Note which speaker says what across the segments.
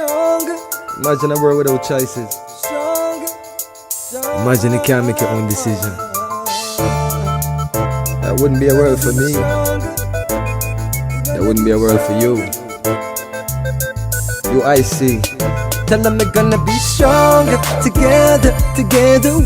Speaker 1: Imagine a world without choices. Imagine you can't make your own decision. That wouldn't be a world for me. That wouldn't be a world for you. UIC.
Speaker 2: Tell them we're gonna be stronger. Together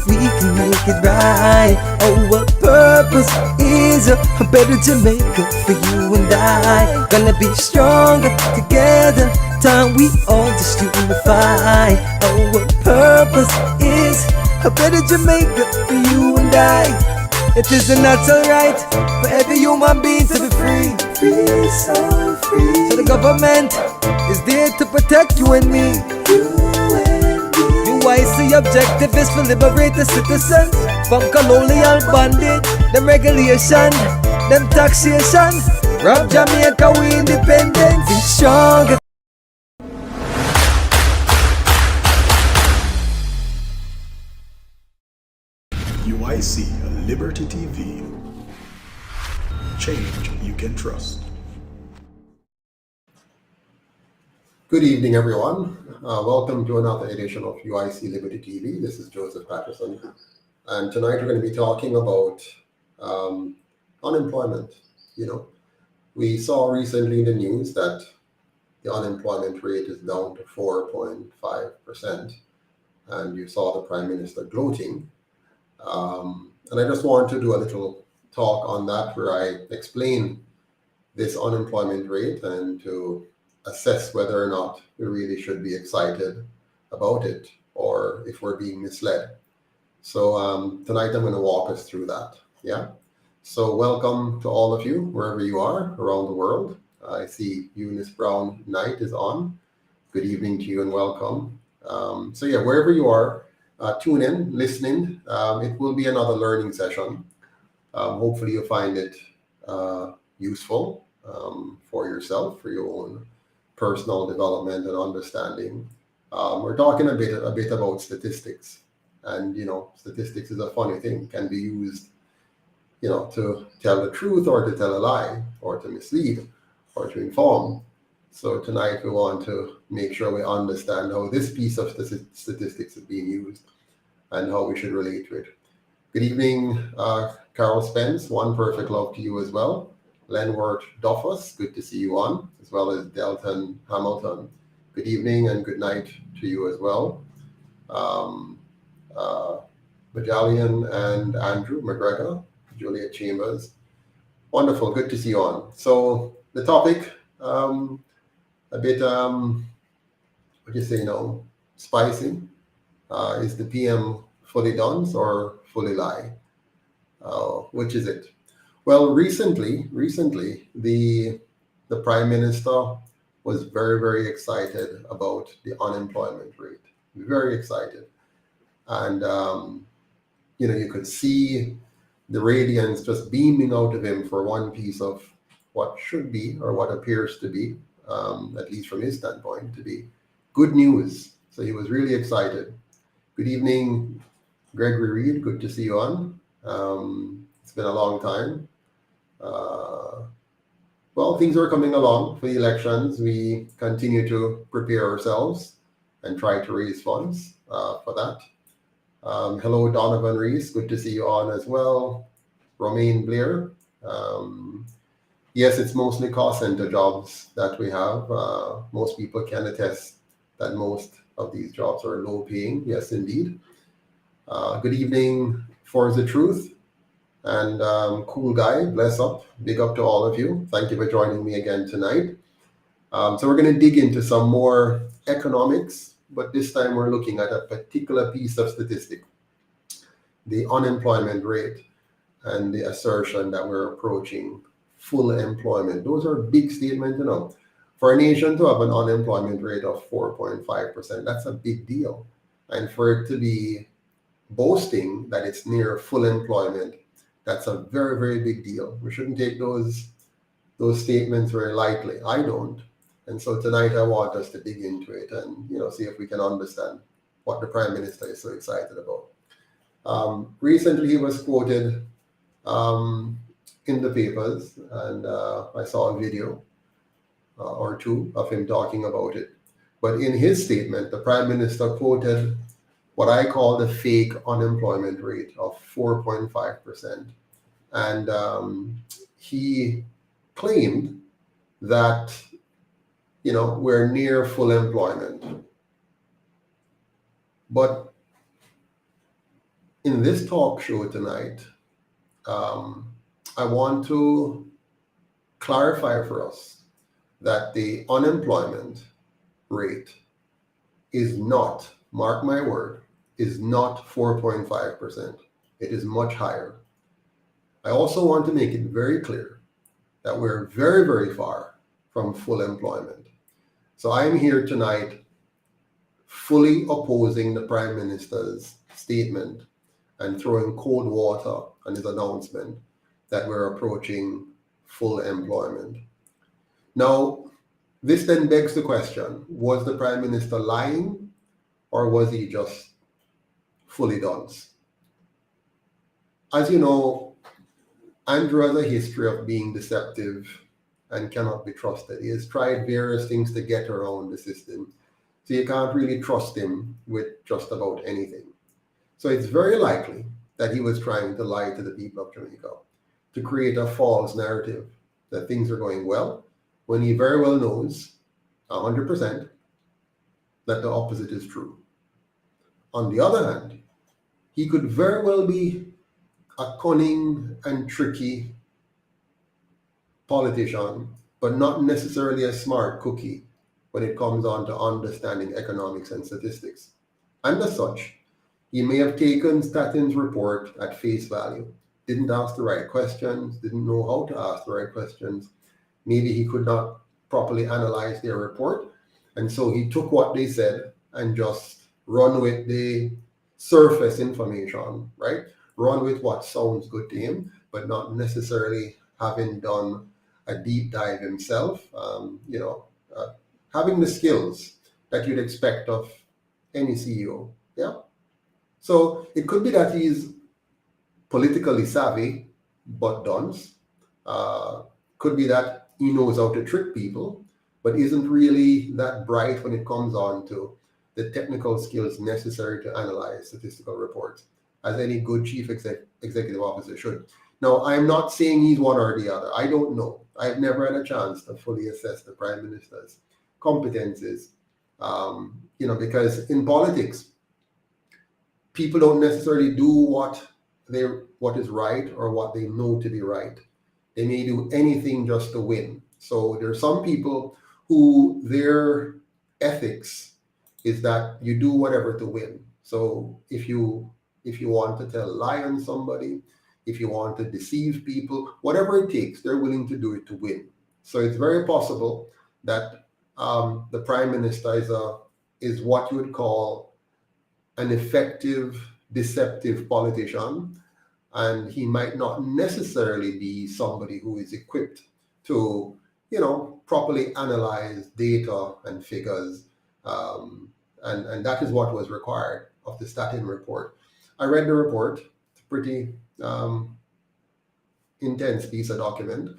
Speaker 2: we can make it right. Our purpose is a better Jamaica for you and I. Gonna be stronger together. Time we all just unify. Our purpose is a better Jamaica for you and I. It is a natural right for every human being to be free. Free, so free. So the government is there to protect you and me. UIC objective is to liberate the citizens from colonial bondage, them regulation, them taxation. Rob Jamaica, we independent. Be stronger.
Speaker 3: UIC Liberty TV. Change you can trust.
Speaker 4: Good evening, everyone. Welcome to another edition of UIC Liberty TV. This is Joseph Patterson. And tonight we're going to be talking about unemployment. You know, we saw recently in the news that the unemployment rate is down to 4.5%. And you saw the Prime Minister gloating. And I just want to do a little talk on that where I explain this unemployment rate and to assess whether or not we really should be excited about it or if we're being misled. So tonight I'm going to walk us through that. Yeah. So welcome to all of you, wherever you are around the world. I see Eunice Brown Knight is on. Good evening to you and welcome. So yeah, wherever you are, tune in, listening. It will be another learning session. Hopefully you find it useful for yourself, for your own personal development and understanding. We're talking a bit about statistics, and you know, statistics is a funny thing. It can be used, you know, to tell the truth or to tell a lie or to mislead or to inform. So tonight we want to make sure we understand how this piece of statistics is being used and how we should relate to it. Good evening, Carol Spence. One perfect love to you as well. Lenwart Duffus, good to see you on, as well as Delton Hamilton. Good evening and good night to you as well. Medallion and Andrew McGregor, Juliet Chambers. Wonderful, good to see you on. So the topic, a bit, what do you say now, spicy. Is the PM fully DUNCE or fully lie? Which is it? Well, recently, the Prime Minister was very, very excited about the unemployment rate. Very excited. And, you know, you could see the radiance just beaming out of him for one piece of what should be, or what appears to be, at least from his standpoint, to be good news. So he was really excited. Good evening, Gregory Reed. Good to see you on. It's been a long time. Well, things are coming along for the elections. We continue to prepare ourselves and try to raise funds for that. Hello, Donovan Reese. Good to see you on as well. Romaine Blair. Yes, it's mostly call center jobs that we have. Most people can attest that most of these jobs are low paying. Yes, indeed. Good evening, Forza Truth. And Cool Guy, bless up, big up to all of you. Thank you for joining me again tonight. So we're going to dig into some more economics, but this time we're looking at a particular piece of statistic, the unemployment rate and the assertion that we're approaching full employment. Those are big statements, you know. For a nation to have an unemployment rate of 4.5%, that's a big deal. And for it to be boasting that it's near full employment, that's a very, very big deal. We shouldn't take those statements very lightly. I don't. And so tonight I want us to dig into it and, you know, see if we can understand what the Prime Minister is so excited about. Recently he was quoted in the papers, and I saw a video or two of him talking about it. But in his statement, the Prime Minister quoted what I call the fake unemployment rate of 4.5%. And he claimed that, we're near full employment. But in this talk show tonight, I want to clarify for us that the unemployment rate is not, mark my word, is not 4.5%. It is much higher. I also want to make it very clear that we're very, very far from full employment. So I'm here tonight fully opposing the Prime Minister's statement and throwing cold water on his announcement that we're approaching full employment. Now, this then begs the question, was the Prime Minister lying or was he just fully dunce? As you know, Andrew has a history of being deceptive and cannot be trusted. He has tried various things to get around the system. So you can't really trust him with just about anything. So it's very likely that he was trying to lie to the people of Jamaica, to create a false narrative that things are going well, when he very well knows 100% that the opposite is true. On the other hand, he could very well be a cunning and tricky politician, but not necessarily a smart cookie when it comes on to understanding economics and statistics. And as such, he may have taken Statin's report at face value, didn't ask the right questions, didn't know how to ask the right questions. Maybe he could not properly analyze their report. And so he took what they said and just run with the surface information, right? Run with what sounds good to him, but not necessarily having done a deep dive himself, having the skills that you'd expect of any CEO, yeah? So it could be that he's politically savvy, but dunce. Could be that he knows how to trick people, but isn't really that bright when it comes on to the technical skills necessary to analyze statistical reports, as any good chief executive officer should. Now, I'm not saying he's one or the other. I don't know. I've never had a chance to fully assess the Prime Minister's competences, because in politics, people don't necessarily do what is right or what they know to be right. They may do anything just to win. So there are some people who their ethics is that you do whatever to win. So if you want to tell a lie on somebody, if you want to deceive people, whatever it takes, they're willing to do it to win. So it's very possible that the Prime Minister is what you would call an effective, deceptive politician, and he might not necessarily be somebody who is equipped to, properly analyze data and figures, and that is what was required of the Statin report. I read the report. It's a pretty intense piece of document,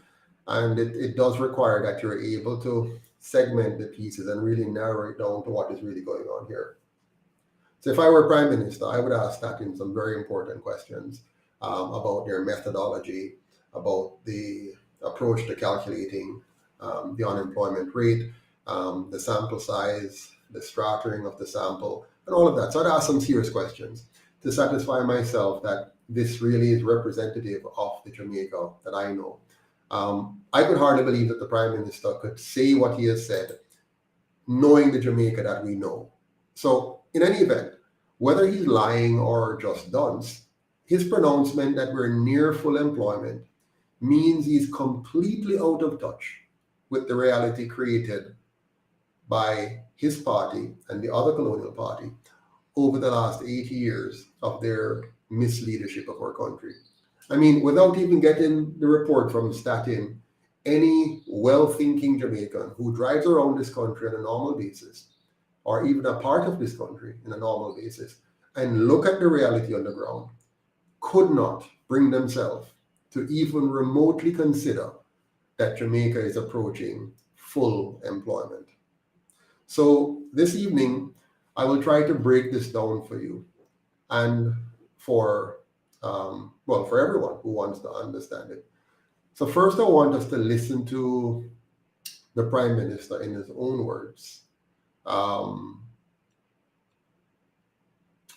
Speaker 4: and it does require that you're able to segment the pieces and really narrow it down to what is really going on here. So if I were Prime Minister, I would ask Statin some very important questions about their methodology, about the approach to calculating the unemployment rate, the sample size, the strattering of the sample, and all of that. So I'd ask some serious questions to satisfy myself that this really is representative of the Jamaica that I know. I could hardly believe that the Prime Minister could say what he has said, knowing the Jamaica that we know. So in any event, whether he's lying or just dunce, his pronouncement that we're near full employment means he's completely out of touch with the reality created by his party and the other colonial party over the last 80 years of their misleadership of our country. I mean, without even getting the report from Statin, any well-thinking Jamaican who drives around this country on a normal basis, or even a part of this country on a normal basis, and look at the reality on the ground, could not bring themselves to even remotely consider that Jamaica is approaching full employment. So this evening, I will try to break this down for you and for everyone who wants to understand it. So first, I want us to listen to the Prime Minister in his own words.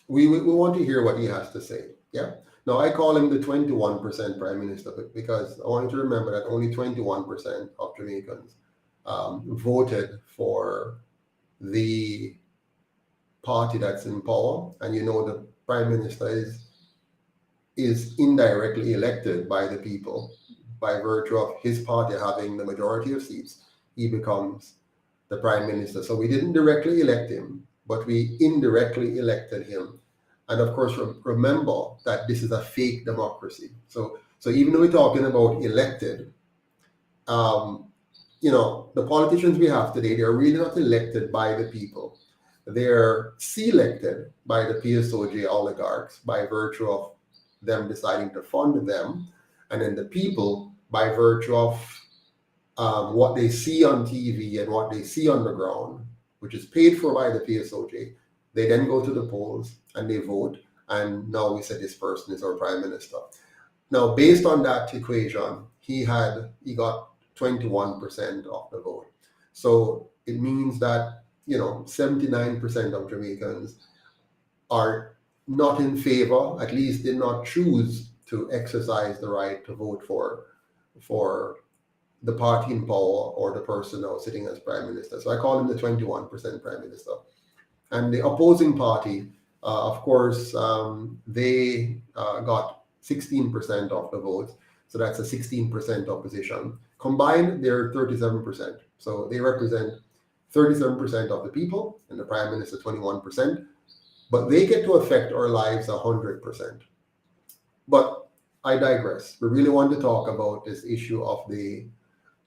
Speaker 4: We want to hear what he has to say. Yeah. Now, I call him the 21% Prime Minister because I want you to remember that only 21% of Jamaicans voted for the party that's in power, and you know the Prime Minister is indirectly elected by the people by virtue of his party having the majority of seats. He becomes the Prime Minister. So we didn't directly elect him, but we indirectly elected him. And of course, remember that this is a fake democracy. So even though we're talking about elected, the politicians we have today, they're really not elected by the people. They're selected by the PSOJ oligarchs by virtue of them deciding to fund them, and then the people by virtue of what they see on TV and what they see on the ground, which is paid for by the PSOJ. They then go to the polls and they vote, and now we say this person is our Prime Minister. Now, based on that equation, he got 21% of the vote. So it means that 79% of Jamaicans are not in favor, at least did not choose to exercise the right to vote for the party in power or the person now sitting as Prime Minister. So I call him the 21% Prime Minister. And the opposing party, of course, they got 16% of the votes. So that's a 16% opposition. Combined, they're 37%. So they represent 37% of the people, and the Prime Minister 21%. But they get to affect our lives 100%. But I digress. We really want to talk about this issue of the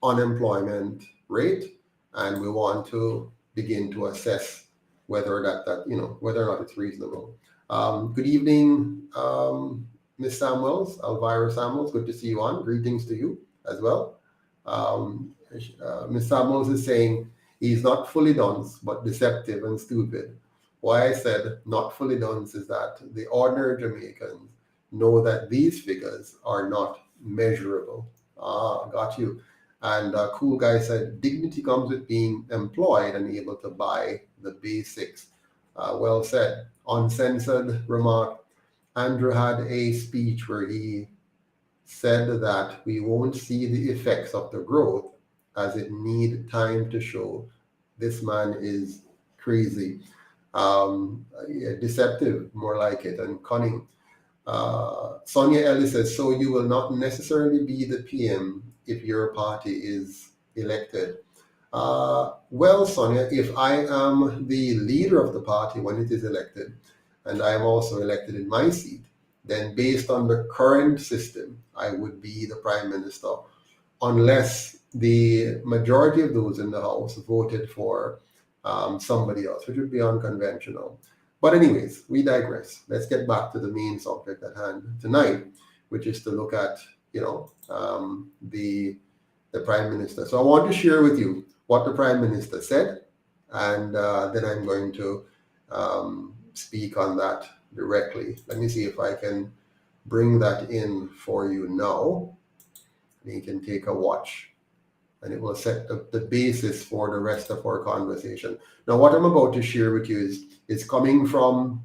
Speaker 4: unemployment rate, and we want to begin to assess whether whether or not it's reasonable. Good evening, Ms. Samuels, Elvira Samuels. Good to see you on. Greetings to you as well. Ms. Samuels is saying he's not fully dunce, but deceptive and stupid. Why I said not fully dunce is that the ordinary Jamaicans know that these figures are not measurable. Got you. And Cool Guy said, dignity comes with being employed and able to buy the basics. Well said. Uncensored remark. Andrew had a speech where he said that we won't see the effects of the growth as it need time to show. This man is crazy. Deceptive, more like it, and cunning. Sonia Ellis says, so you will not necessarily be the PM if your party is elected. Well, Sonia, if I am the leader of the party when it is elected, and I am also elected in my seat, then based on the current system, I would be the Prime Minister, unless the majority of those in the House voted for somebody else, which would be unconventional. But anyways, we digress. Let's get back to the main subject at hand tonight, which is to look at, the Prime Minister. So I want to share with you what the Prime Minister said, and then I'm going to speak on that directly. Let me see if I can bring that in for you now. And you can take a watch, and it will set the basis for the rest of our conversation. Now, what I'm about to share with you is coming from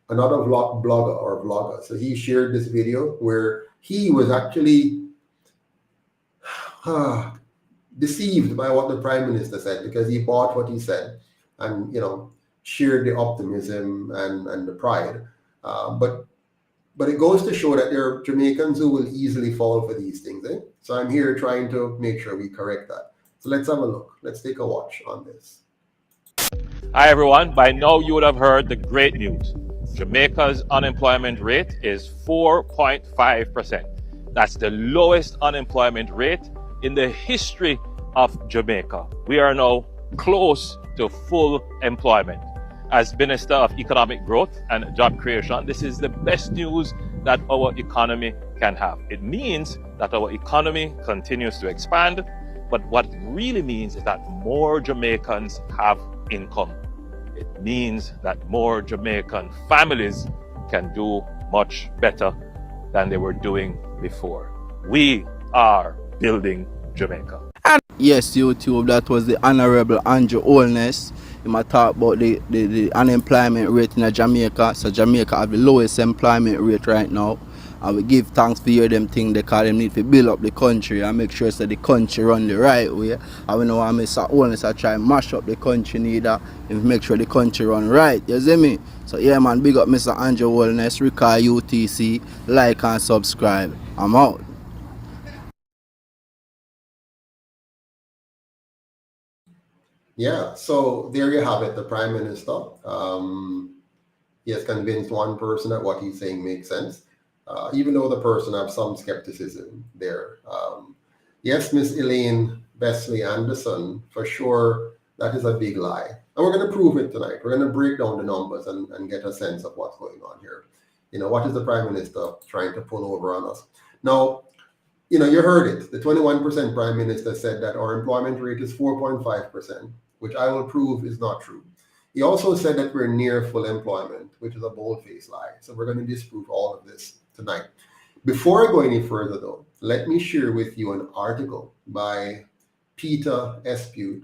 Speaker 4: another vlogger. So he shared this video where he was actually deceived by what the Prime Minister said, because he bought what he said and shared the optimism and the pride. But it goes to show that there are Jamaicans who will easily fall for these things. So I'm here trying to make sure we correct that. So let's have a look. Let's take a watch on this.
Speaker 5: Hi everyone, by now you would have heard the great news. Jamaica's unemployment rate is 4.5%. That's the lowest unemployment rate in the history of Jamaica. We are now close to full employment. As Minister of Economic Growth and Job Creation, this is the best news that our economy can have. It means that our economy continues to expand, but what it really means is that more Jamaicans have income. It means that more Jamaican families can do much better than they were doing before. We are building Jamaica.
Speaker 1: Yes, YouTube, that was the Honorable Andrew Holness. He might talk about the unemployment rate in Jamaica. So Jamaica have the lowest employment rate right now. And we give thanks for hear them thing because they need to build up the country and make sure that the country run the right way. And we know why Mr. Holness I try and mash up the country neither and make sure the country run right. You see me? So yeah man, big up Mr. Andrew Holness, Rika UTC, like and subscribe. I'm out.
Speaker 4: Yeah, so there you have it, the Prime Minister. He has convinced one person that what he's saying makes sense, even though the person has some skepticism there. Yes, Miss Elaine Besley Anderson, for sure, that is a big lie. And we're going to prove it tonight. We're going to break down the numbers and get a sense of what's going on here. You know, what is the Prime Minister trying to pull over on us? Now, you know, you heard it. The 21% Prime Minister said that our employment rate is 4.5%, which I will prove is not true. He also said that we're near full employment, which is a bold-faced lie. So we're going to disprove all of this tonight. Before I go any further, though, let me share with you an article by Peter Espute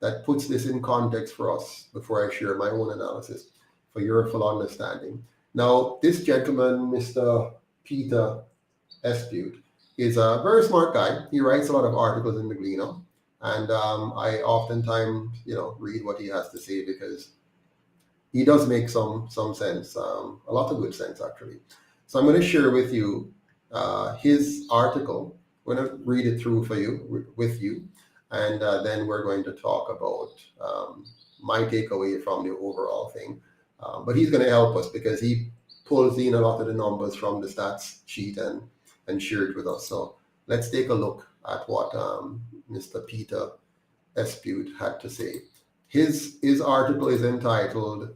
Speaker 4: that puts this in context for us before I share my own analysis for your full understanding. Now, this gentleman, Mr. Peter Espute, is a very smart guy. He writes a lot of articles in the Gleaner, and I oftentimes, you know, read what he has to say because he does make some sense, a lot of good sense actually. So I'm going to share with you his article. I'm going to read it through for you, with you, and then we're going to talk about my takeaway from the overall thing. But he's going to help us because he pulls in a lot of the numbers from the stats sheet and share it with us. So let's take a look at what Mr. Peter Espute had to say. His article is entitled,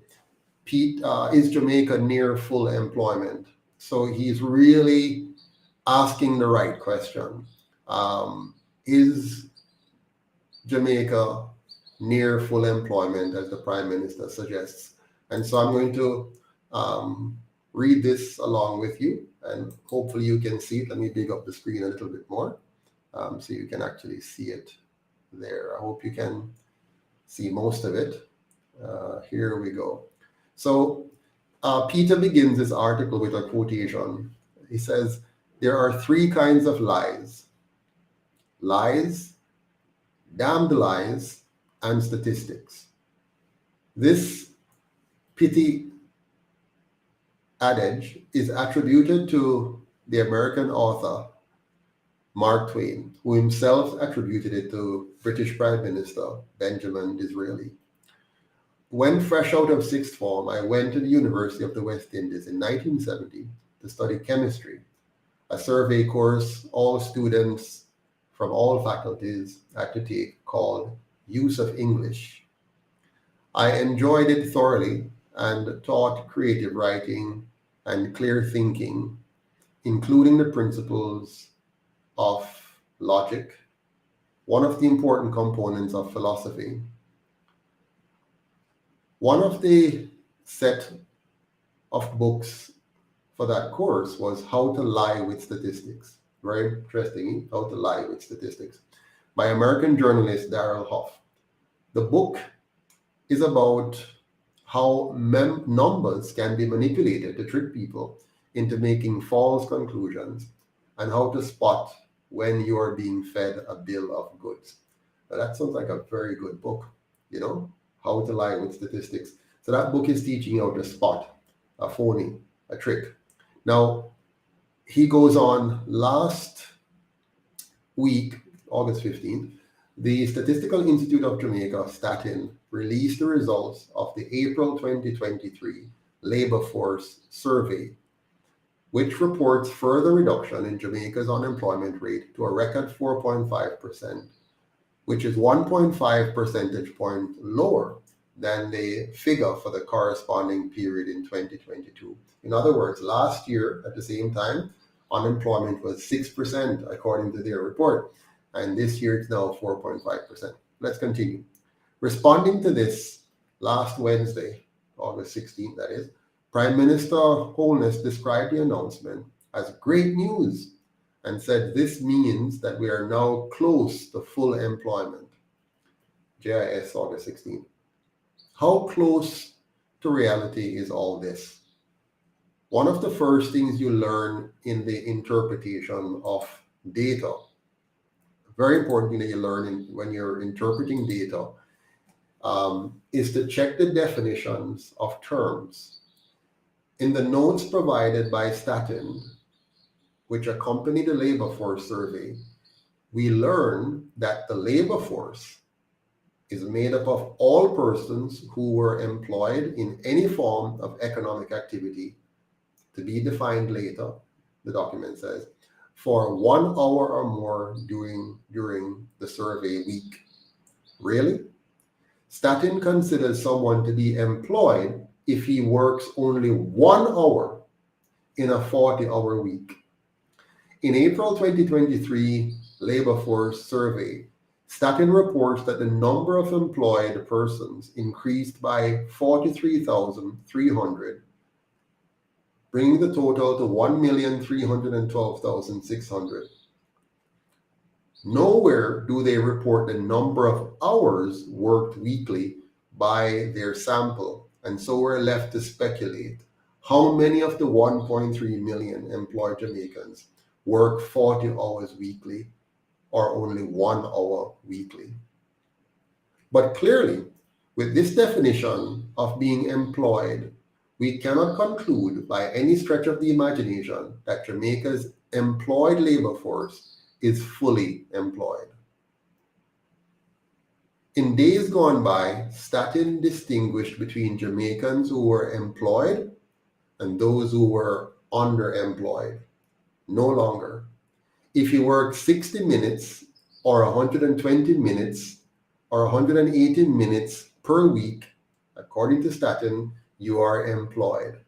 Speaker 4: Is Jamaica Near Full Employment? So he's really asking the right question. Is Jamaica near full employment, as the Prime Minister suggests? And so I'm going to read this along with you, and hopefully you can see it. Let me big up the screen a little bit more so you can actually see it there. I hope you can see most of it. Here we go. So Peter begins this article with a quotation. He says, there are three kinds of lies: lies, damned lies, and statistics. This pithy adage is attributed to the American author Mark Twain, who himself attributed it to British Prime Minister Benjamin Disraeli. When fresh out of sixth form, I went to the University of the West Indies in 1970 to study chemistry, a survey course all students from all faculties had to take called Use of English. I enjoyed it thoroughly and taught creative writing and clear thinking, including the principles of logic, one of the important components of philosophy. One of the set of books for that course was How to Lie with Statistics. Very interesting, How to Lie with Statistics, by American journalist Darrell Huff. The book is about how numbers can be manipulated to trick people into making false conclusions, and how to spot when you are being fed a bill of goods. Now, that sounds like a very good book, you know, How to Lie with Statistics. So that book is teaching you how to spot a phony, a trick. Now, he goes on, last week, August 15th, the Statistical Institute of Jamaica, Statin, released the results of the April 2023 labor force survey, which reports further reduction in Jamaica's unemployment rate to a record 4.5%, which is 1.5 percentage points lower than the figure for the corresponding period in 2022. In other words, last year at the same time, unemployment was 6% according to their report, and this year it's now 4.5%. Let's continue. Responding to this, last Wednesday, August 16th, that is, Prime Minister Holness described the announcement as great news and said this means that we are now close to full employment. JIS, August 16th. How close to reality is all this? One of the first things you learn in the interpretation of data, very important thing that you learn when you're interpreting data, is to check the definitions of terms. In the notes provided by Statin, which accompany the labor force survey, we learn that the labor force is made up of all persons who were employed in any form of economic activity, to be defined later, the document says, for 1 hour or more during the survey week. Really? Statin considers someone to be employed if he works only 1 hour in a 40-hour week. In April 2023 labor force survey, Statin reports that the number of employed persons increased by 43,300, bringing the total to 1,312,600. Nowhere do they report the number of hours worked weekly by their sample, and so we're left to speculate how many of the 1.3 million employed Jamaicans work 40 hours weekly or only 1 hour weekly. But clearly, with this definition of being employed, we cannot conclude by any stretch of the imagination that Jamaica's employed labor force is fully employed. In days gone by, Statin distinguished between Jamaicans who were employed and those who were underemployed. No longer. If you work 60 minutes or 120 minutes or 180 minutes per week, according to Statin, you are employed.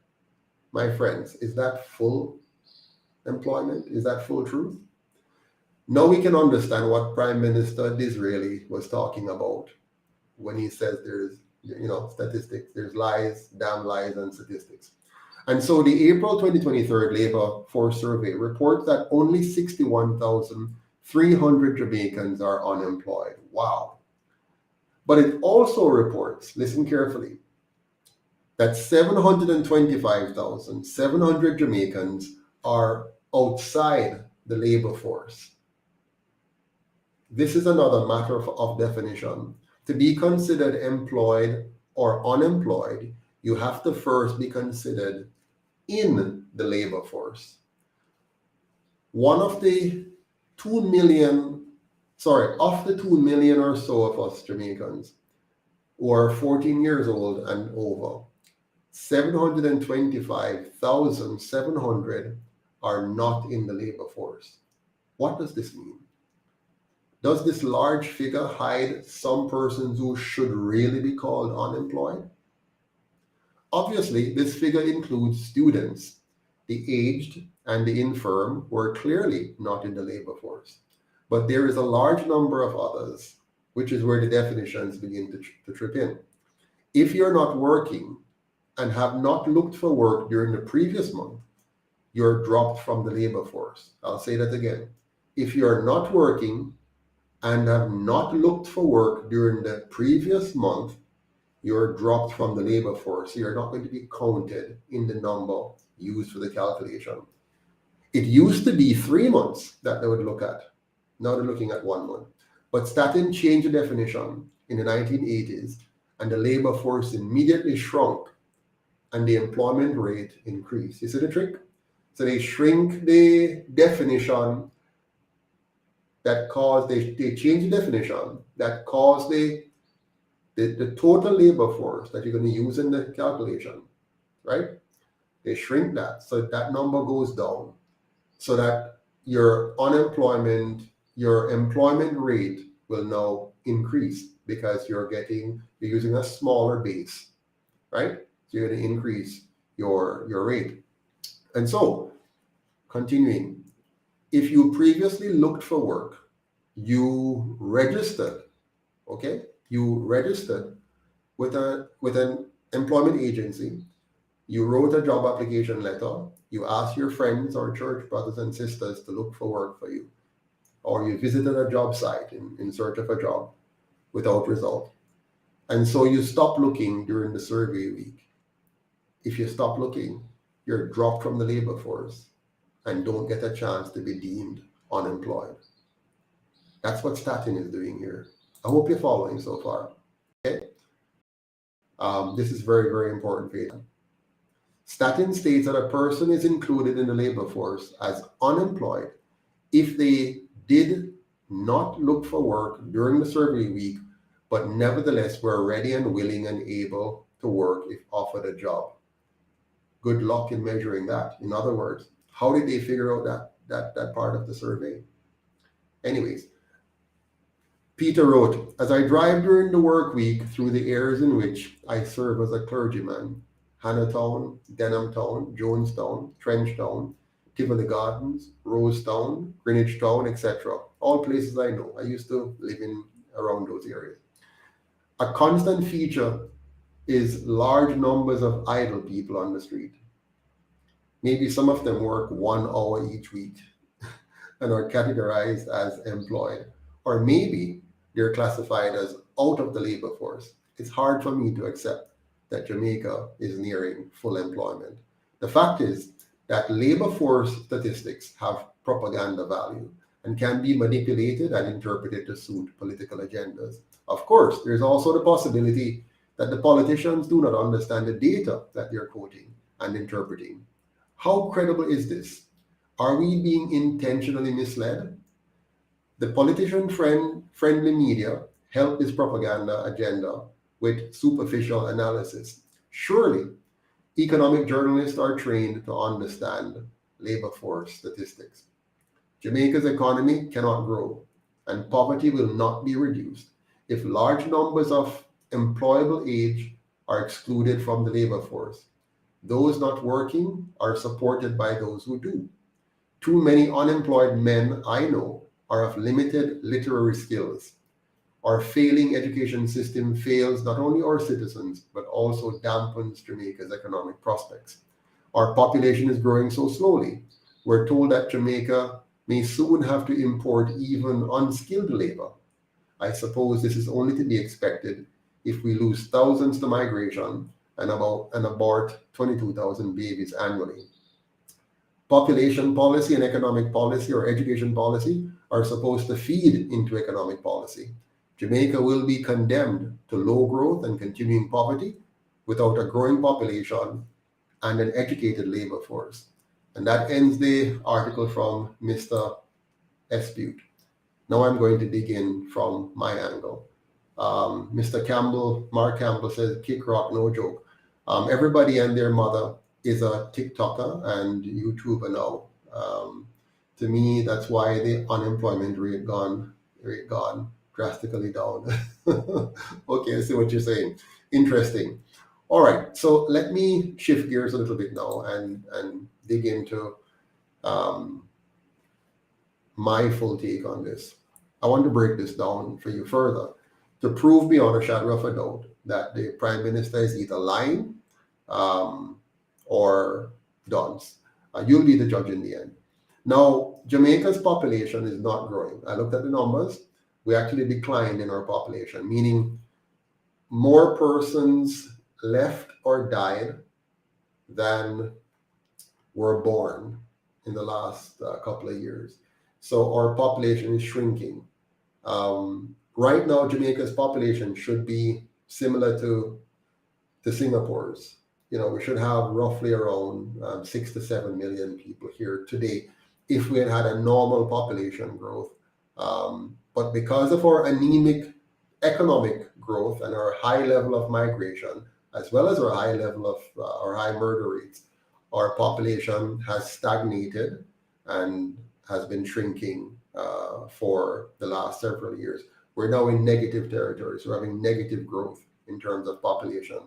Speaker 4: My friends, is that full employment? Is that full truth? Now we can understand what Prime Minister Disraeli was talking about when he says there's, statistics, there's lies, damn lies, and statistics. And so the April 2023 labor force survey reports that only 61,300 Jamaicans are unemployed. Wow. But it also reports, listen carefully, that 725,700 Jamaicans are outside the labor force. This is another matter of definition. To be considered employed or unemployed, you have to first be considered in the labor force. Of the 2 million or so of us Jamaicans who are 14 years old and over, 725,700 are not in the labor force. What does this mean? Does this large figure hide some persons who should really be called unemployed? Obviously, this figure includes students, the aged and the infirm who are clearly not in the labor force. But there is a large number of others, which is where the definitions begin to trip in. If you're not working and have not looked for work during the previous month, you're dropped from the labor force. I'll say that again. If you're not working and have not looked for work during the previous month, you're dropped from the labor force. You're not going to be counted in the number used for the calculation. It used to be 3 months that they would look at. Now they're looking at 1 month. But Statin changed the definition in the 1980s, and the labor force immediately shrunk and the employment rate increased. You see the trick? So they shrink the definition that caused, they changed the definition that caused the total labor force that you're going to use in the calculation, right? They shrink that, so that number goes down, so that your employment rate will now increase because you're using a smaller base, right? So you're going to increase your rate. And so, continuing, if you previously looked for work, you registered, okay? You registered with an employment agency. You wrote a job application letter. You asked your friends or church brothers and sisters to look for work for you, or you visited a job site in search of a job without result. And so you stop looking during the survey week. If you stop looking, you're dropped from the labor force and don't get a chance to be deemed unemployed. That's what Statin is doing here. I hope you're following so far. Okay. This is very, very important for you. Statin states that a person is included in the labor force as unemployed if they did not look for work during the survey week, but nevertheless were ready and willing and able to work if offered a job. Good luck in measuring that. In other words, how did they figure out that part of the survey? Anyways, Peter wrote, as I drive during the work week through the areas in which I serve as a clergyman, Hannahtown, Denhamtown, Jonestown, Trenchtown, Tivoli Gardens, Rosetown, Greenwich Town, etc. All places I know. I used to live in around those areas. A constant feature is large numbers of idle people on the street. Maybe some of them work 1 hour each week and are categorized as employed, or maybe they're classified as out of the labor force. It's hard for me to accept that Jamaica is nearing full employment. The fact is that labor force statistics have propaganda value and can be manipulated and interpreted to suit political agendas. Of course, there's also the possibility that the politicians do not understand the data that they're quoting and interpreting. How credible is this? Are we being intentionally misled? The politician-friendly media help this propaganda agenda with superficial analysis. Surely, economic journalists are trained to understand labor force statistics. Jamaica's economy cannot grow, and poverty will not be reduced if large numbers of employable age are excluded from the labor force. Those not working are supported by those who do. Too many unemployed men I know are of limited literary skills. Our failing education system fails not only our citizens, but also dampens Jamaica's economic prospects. Our population is growing so slowly. We're told that Jamaica may soon have to import even unskilled labor. I suppose this is only to be expected if we lose thousands to migration and abort 22,000 babies annually. Population policy and economic policy or education policy are supposed to feed into economic policy. Jamaica will be condemned to low growth and continuing poverty without a growing population and an educated labor force. And that ends the article from Mr. Espute. Now I'm going to dig in from my angle. Mr. Campbell, Mark Campbell says, kick rock, no joke. Everybody and their mother is a TikToker and YouTuber now. To me, that's why the unemployment rate gone drastically down. Okay, I see what you're saying. Interesting. All right, so let me shift gears a little bit now and dig into my full take on this. I want to break this down for you further to prove beyond a shadow of a doubt that the Prime Minister is either lying or DUNCE. You'll be the judge in the end. Now, Jamaica's population is not growing. I looked at the numbers. We actually declined in our population, meaning more persons left or died than were born in the last couple of years. So our population is shrinking. Right now, Jamaica's population should be similar to Singapore's. You know, we should have roughly around 6 to 7 million people here today if we had had a normal population growth. But because of our anemic economic growth and our high level of migration, as well as our high level of our high murder rates, our population has stagnated and has been shrinking for the last several years. We're now in negative territory, so we're having negative growth in terms of population.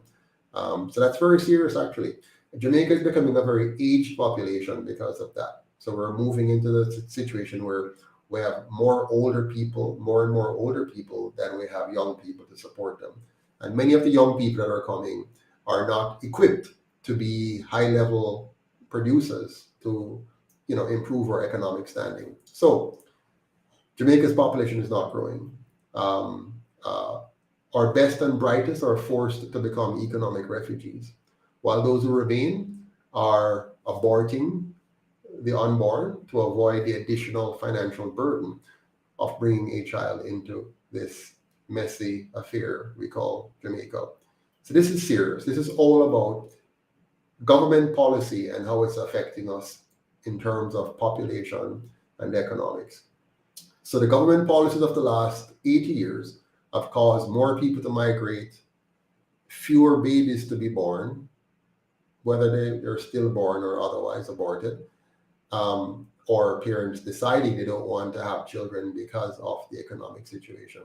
Speaker 4: So that's very serious, actually. Jamaica is becoming a very aged population because of that. So we're moving into the situation where we have more and more older people than we have young people to support them. And many of the young people that are coming are not equipped to be high-level producers to, improve our economic standing. So Jamaica's population is not growing. Our best and brightest are forced to become economic refugees, while those who remain are aborting the unborn to avoid the additional financial burden of bringing a child into this messy affair we call Jamaica. So this is serious. This is all about government policy and how it's affecting us in terms of population and economics. So the government policies of the last 80 years have caused more people to migrate, fewer babies to be born, whether they're stillborn or otherwise aborted, or parents deciding they don't want to have children because of the economic situation.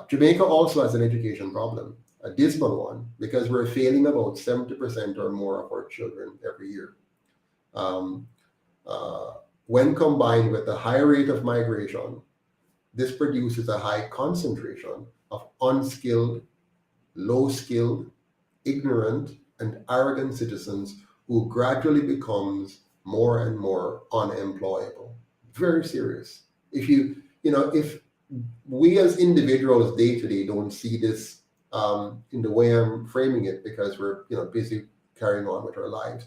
Speaker 4: Jamaica also has an education problem, a dismal one, because we're failing about 70% or more of our children every year. When combined with the high rate of migration, this produces a high concentration of unskilled, low-skilled, ignorant, and arrogant citizens who gradually becomes more and more unemployable. Very serious. If we as individuals day to day don't see this in the way I'm framing it, because we're busy carrying on with our lives.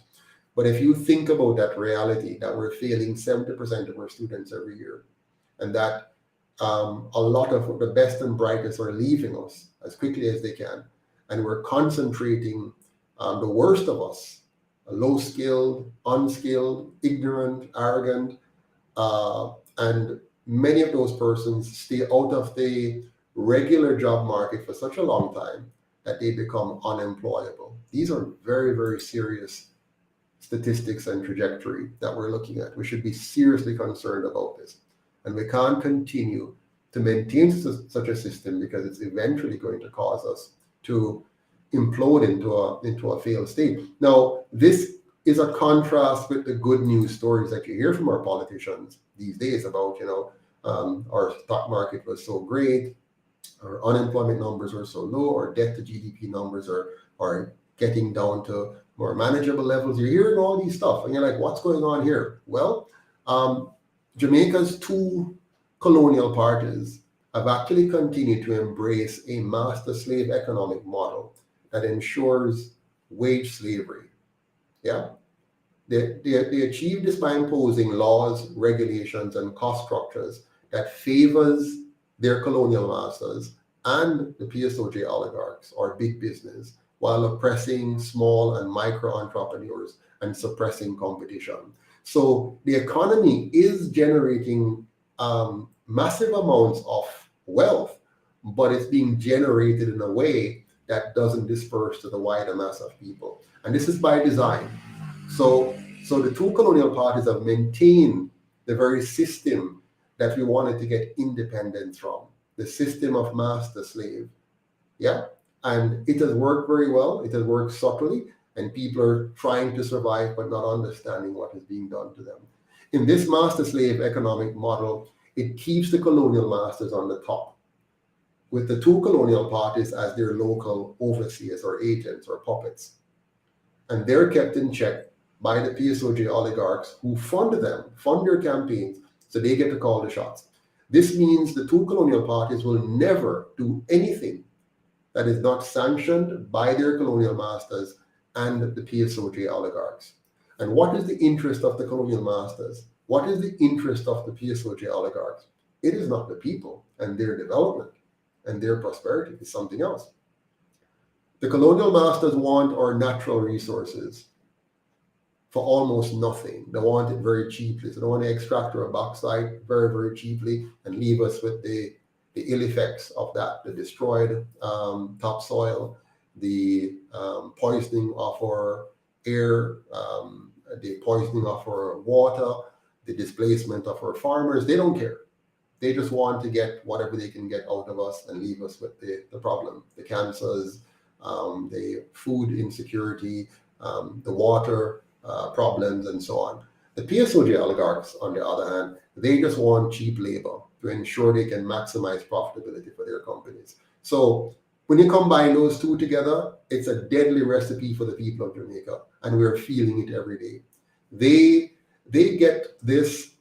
Speaker 4: But if you think about that reality, that we're failing 70% of our students every year, and that a lot of the best and brightest are leaving us as quickly as they can, and we're concentrating the worst of us, low-skilled, unskilled, ignorant, arrogant, and many of those persons stay out of the regular job market for such a long time that they become unemployable. These are very, very serious statistics and trajectory that we're looking at. We should be seriously concerned about this. And we can't continue to maintain such a system, because it's eventually going to cause us to implode into a failed state. Now, this is a contrast with the good news stories that you hear from our politicians these days about, our stock market was so great, our unemployment numbers were so low, our debt to GDP numbers are getting down to more manageable levels. You're hearing all these stuff, and you're like, what's going on here? Well, Jamaica's two colonial parties have actually continued to embrace a master-slave economic model that ensures wage slavery. Yeah, they achieved this by imposing laws, regulations, and cost structures that favors their colonial masters and the PSOJ oligarchs or big business, while oppressing small and micro entrepreneurs and suppressing competition. So the economy is generating massive amounts of wealth, but it's being generated in a way that doesn't disperse to the wider mass of people. And this is by design. So the two colonial parties have maintained the very system that we wanted to get independence from, the system of master-slave. Yeah, and it has worked very well. It has worked subtly, and people are trying to survive but not understanding what is being done to them. In this master-slave economic model, it keeps the colonial masters on the top, with the two colonial parties as their local overseers or agents or puppets. And they're kept in check by the PSOJ oligarchs who fund their campaigns, so they get to call the shots. This means the two colonial parties will never do anything that is not sanctioned by their colonial masters and the PSOJ oligarchs. And what is the interest of the colonial masters? What is the interest of the PSOJ oligarchs? It is not the people and their development and their prosperity. It's something else. The colonial masters want our natural resources for almost nothing. They want it very cheaply. So they want to extract our bauxite very, very cheaply and leave us with the ill effects of that, the destroyed topsoil, the poisoning of our air, the poisoning of our water, the displacement of our farmers. They don't care. They just want to get whatever they can get out of us and leave us with the problem, the cancers, the food insecurity, the water problems, and so on. The PSOJ oligarchs, on the other hand, they just want cheap labor to ensure they can maximize profitability for their companies. So When you combine those two together, it's a deadly recipe for the people of Jamaica, and we're feeling it every day. They get this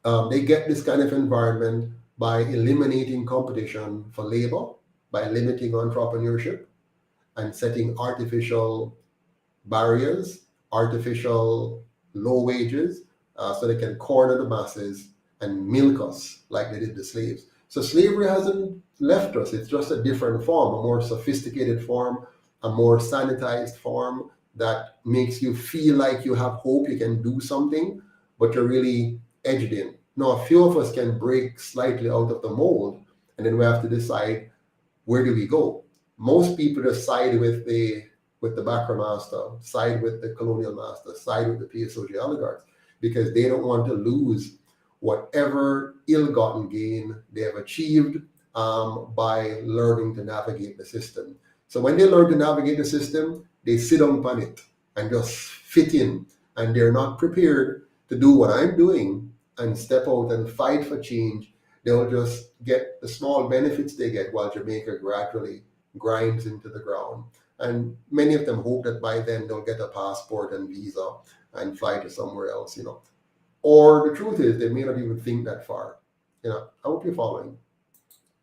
Speaker 4: kind of environment by eliminating competition for labor, by limiting entrepreneurship, and setting artificial barriers, artificial low wages, so they can corner the masses and milk us like they did the slaves. So slavery hasn't left us. It's just a different form, a more sophisticated form, a more sanitized form that makes you feel like you have hope, you can do something, but you're really edged in. Now, a few of us can break slightly out of the mold, and then we have to decide, where do we go? Most people just side with the backer master, side with the colonial master, side with the PSOJ oligarchs, because they don't want to lose whatever ill-gotten gain they have achieved by learning to navigate the system. So when they learn to navigate the system, they sit on it and just fit in, and they're not prepared to do what I'm doing and step out and fight for change. They'll just get the small benefits they get while Jamaica gradually grinds into the ground. And many of them hope that by then they'll get a passport and visa and fly to somewhere else, Or the truth is, they may not even think that far. I hope you're following,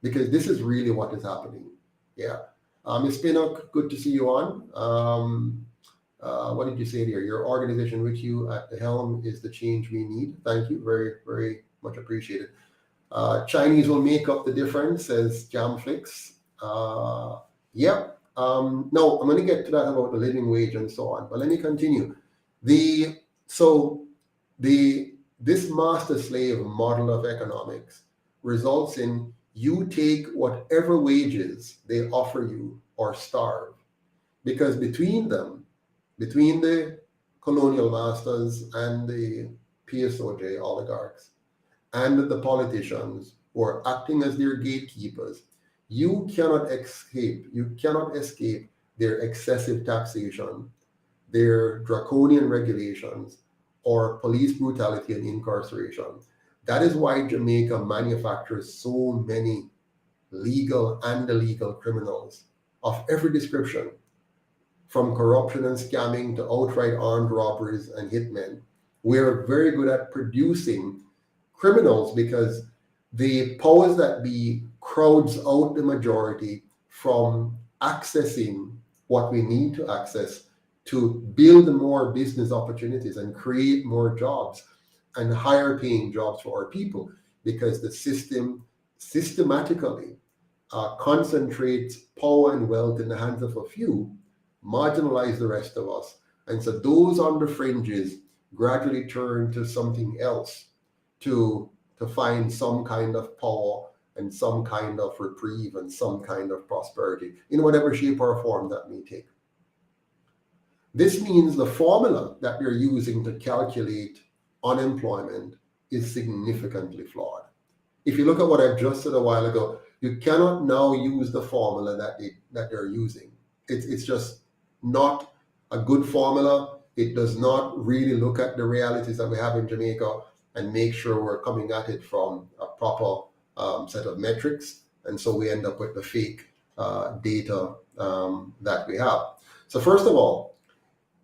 Speaker 4: because this is really what is happening. Yeah. Ms. Pinnock, good to see you on. What did you say there? Your organization with you at the helm is the change we need. Thank you. Very, very much appreciated. Chinese will make up the difference, says Jamflix. Yep. No, I'm going to get to that about the living wage and so on, but let me continue. This master-slave model of economics results in you take whatever wages they offer you or starve, because between the colonial masters and the PSOJ oligarchs and the politicians who are acting as their gatekeepers, you cannot escape their excessive taxation, their draconian regulations, or police brutality and incarceration. That is why Jamaica manufactures so many legal and illegal criminals of every description, from corruption and scamming to outright armed robberies and hitmen. We're very good at producing criminals because the powers that be crowds out the majority from accessing what we need to access to build more business opportunities and create more jobs and higher paying jobs for our people, because the system systematically concentrates power and wealth in the hands of a few, marginalize the rest of us. And so those on the fringes gradually turn to something else to find some kind of power and some kind of reprieve and some kind of prosperity in whatever shape or form that may take. This means the formula that they're using to calculate unemployment is significantly flawed. If you look at what I just said a while ago, you cannot now use the formula that they're using. It's just not a good formula. It does not really look at the realities that we have in Jamaica and make sure we're coming at it from a proper set of metrics. And so we end up with the fake data that we have. So first of all,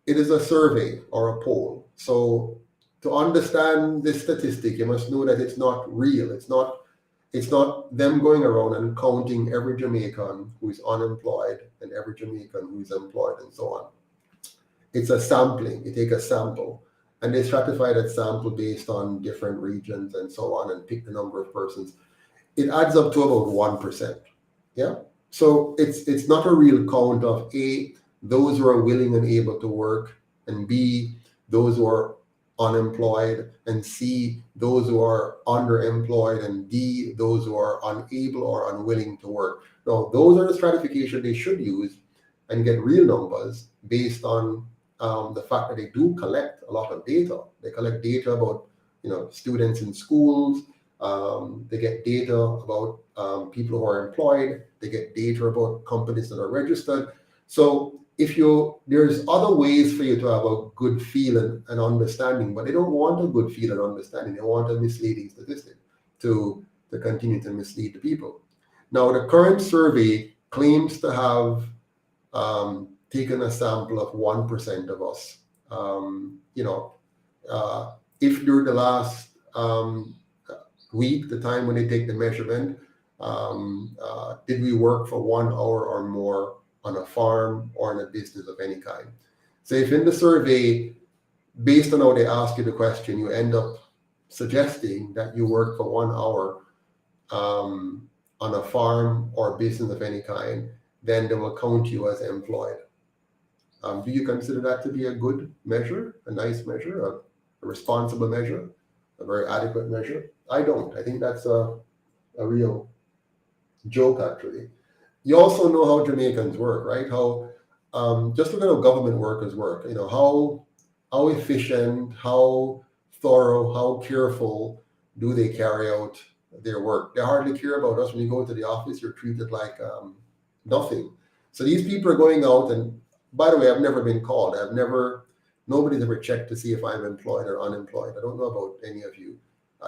Speaker 4: it is a survey or a poll. So to understand this statistic, you must know that it's not real. It's not them going around and counting every Jamaican who is unemployed and every Jamaican who is employed and so on. It's a sampling. You take a sample and they stratify that sample based on different regions and so on and pick the number of persons. It adds up to about 1%. Yeah. So it's not a real count of A, those who are willing and able to work, and B, those who are unemployed, and C, those who are underemployed, and D, those who are unable or unwilling to work. Now, those are the stratification they should use and get real numbers based on the fact that they do collect a lot of data. They collect data about students in schools. They get data about people who are employed. They get data about companies that are registered. So there's other ways for you to have a good feel and understanding, but they don't want a good feel and understanding. They want a misleading statistic to continue to mislead the people. Now, the current survey claims to have taken a sample of 1% of us. If during the last week, the time when they take the measurement, did we work for 1 hour or more on a farm or in a business of any kind? So if in the survey, based on how they ask you the question, you end up suggesting that you work for 1 hour on a farm or business of any kind, then they will count you as employed. Do you consider that to be a good measure, a nice measure, a responsible measure, a very adequate measure? I don't. I think that's a real joke, actually. You also know how Jamaicans work, right? How just look at how government workers work. How efficient, how thorough, how careful do they carry out their work? They hardly care about us. When you go into the office, you're treated like nothing. So these people are going out, and by the way, I've never been called. Nobody's ever checked to see if I'm employed or unemployed. I don't know about any of you.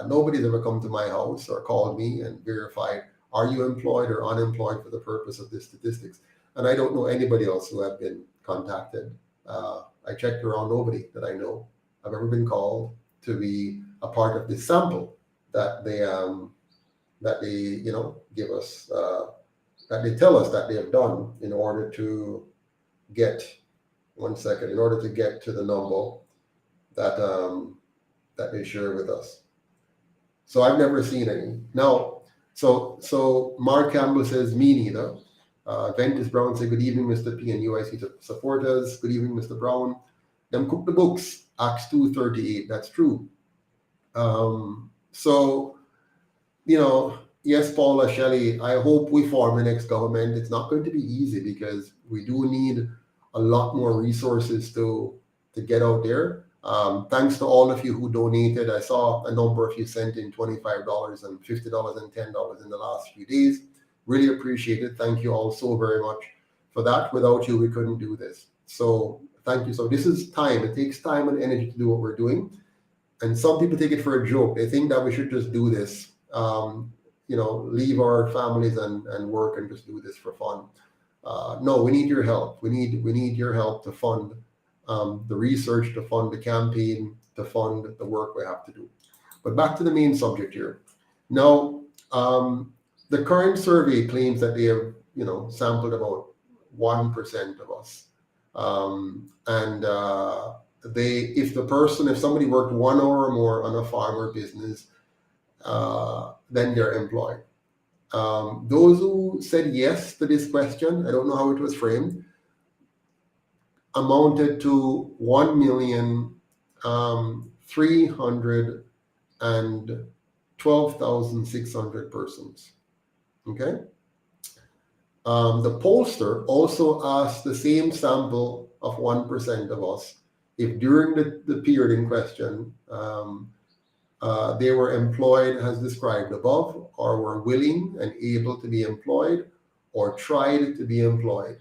Speaker 4: Nobody's ever come to my house or called me and verified, are you employed or unemployed for the purpose of this statistics? And I don't know anybody else who have been contacted. I checked around, nobody that I know have ever been called to be a part of this sample that they give us, that they tell us that they have done in order to get, in order to get to the number that they share with us. So I've never seen any. Now, so Mark Campbell says, me neither. Ventus Brown said, good evening, Mr. P and UIC supporters. Good evening, Mr. Brown. Them cook the books, Acts 2:38. That's true. Yes, Paula, Shelley, I hope we form the next government. It's not going to be easy because we do need a lot more resources to get out there. Thanks to all of you who donated. I saw a number of you sent in $25 and $50 and $10 in the last few days. Really appreciate it. Thank you all so very much for that. Without you, we couldn't do this. So thank you. So this is time. It takes time and energy to do what we're doing. And some people take it for a joke. They think that we should just do this, leave our families and work and just do this for fun. No, we need your help. We need your help to fund the research, to fund the campaign, to fund the work we have to do. But back to the main subject here. Now, the current survey claims that they have, sampled about 1% of us. If somebody worked 1 hour or more on a farm or business, then they're employed. Those who said yes to this question, I don't know how it was framed, amounted to 1,312,600 persons. Okay. The pollster also asked the same sample of 1% of us if during the period in question they were employed as described above, or were willing and able to be employed, or tried to be employed.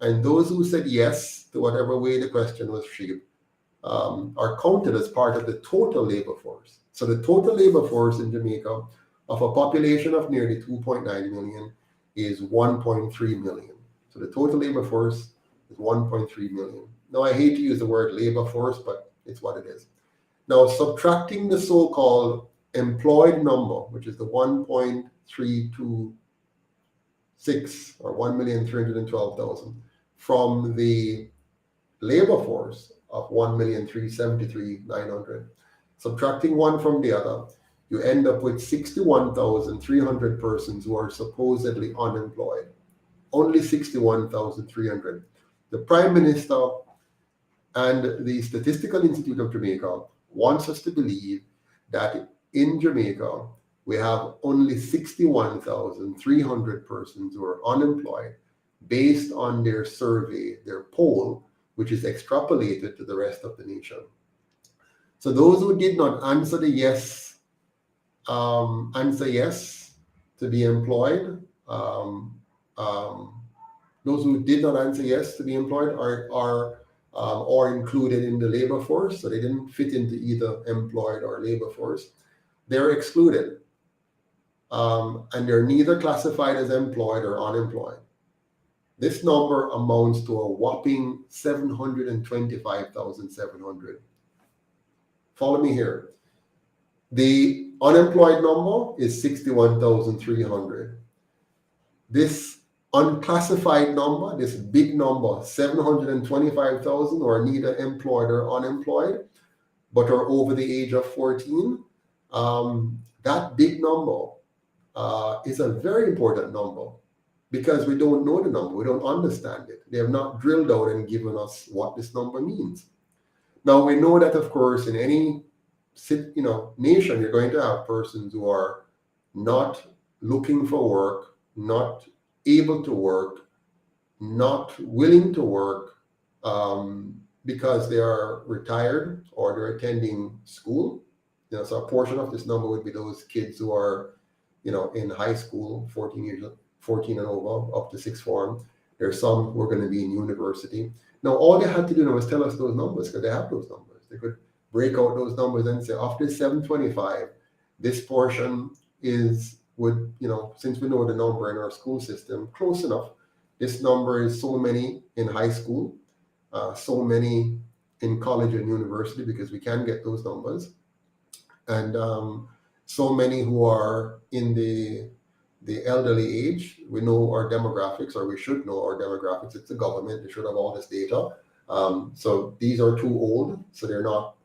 Speaker 4: And those who said yes to whatever way the question was shaped are counted as part of the total labor force. So the total labor force in Jamaica of a population of nearly 2.9 million is 1.3 million. So the total labor force is 1.3 million. Now, I hate to use the word labor force, but it's what it is. Now, subtracting the so-called employed number, which is the 1.326 or 1,312,000 from the labor force of 1,373,900, subtracting one from the other, you end up with 61,300 persons who are supposedly unemployed. Only 61,300. The Prime Minister and the Statistical Institute of Jamaica wants us to believe that in Jamaica, we have only 61,300 persons who are unemployed based on their survey, their poll, which is extrapolated to the rest of the nation. So those who did not answer the yes, to be employed, those who did not answer yes to be employed are included in the labor force, so they didn't fit into either employed or labor force. They're excluded, and they're neither classified as employed or unemployed. This number amounts to a whopping 725,700. Follow me here. The unemployed number is 61,300. This unclassified number, this big number, 725,000, are neither employed or unemployed, but are over the age of 14. That big number is a very important number because we don't know the number, we don't understand it. They have not drilled out and given us what this number means. Now we know that, of course, in any nation, you're going to have persons who are not looking for work, not able to work, not willing to work because they are retired or they're attending school. So a portion of this number would be those kids who are, in high school, 14 and over, up to sixth form. There's some who are going to be in university. Now, all they had to do was tell us those numbers because they have those numbers. They could break out those numbers and say, of this 725, this portion since we know the number in our school system, close enough. This number is so many in high school, so many in college and university, because we can get those numbers. And so many who are in the elderly age. We know our demographics, or we should know our demographics. It's the government. They should have all this data. So these are too old, so they're not,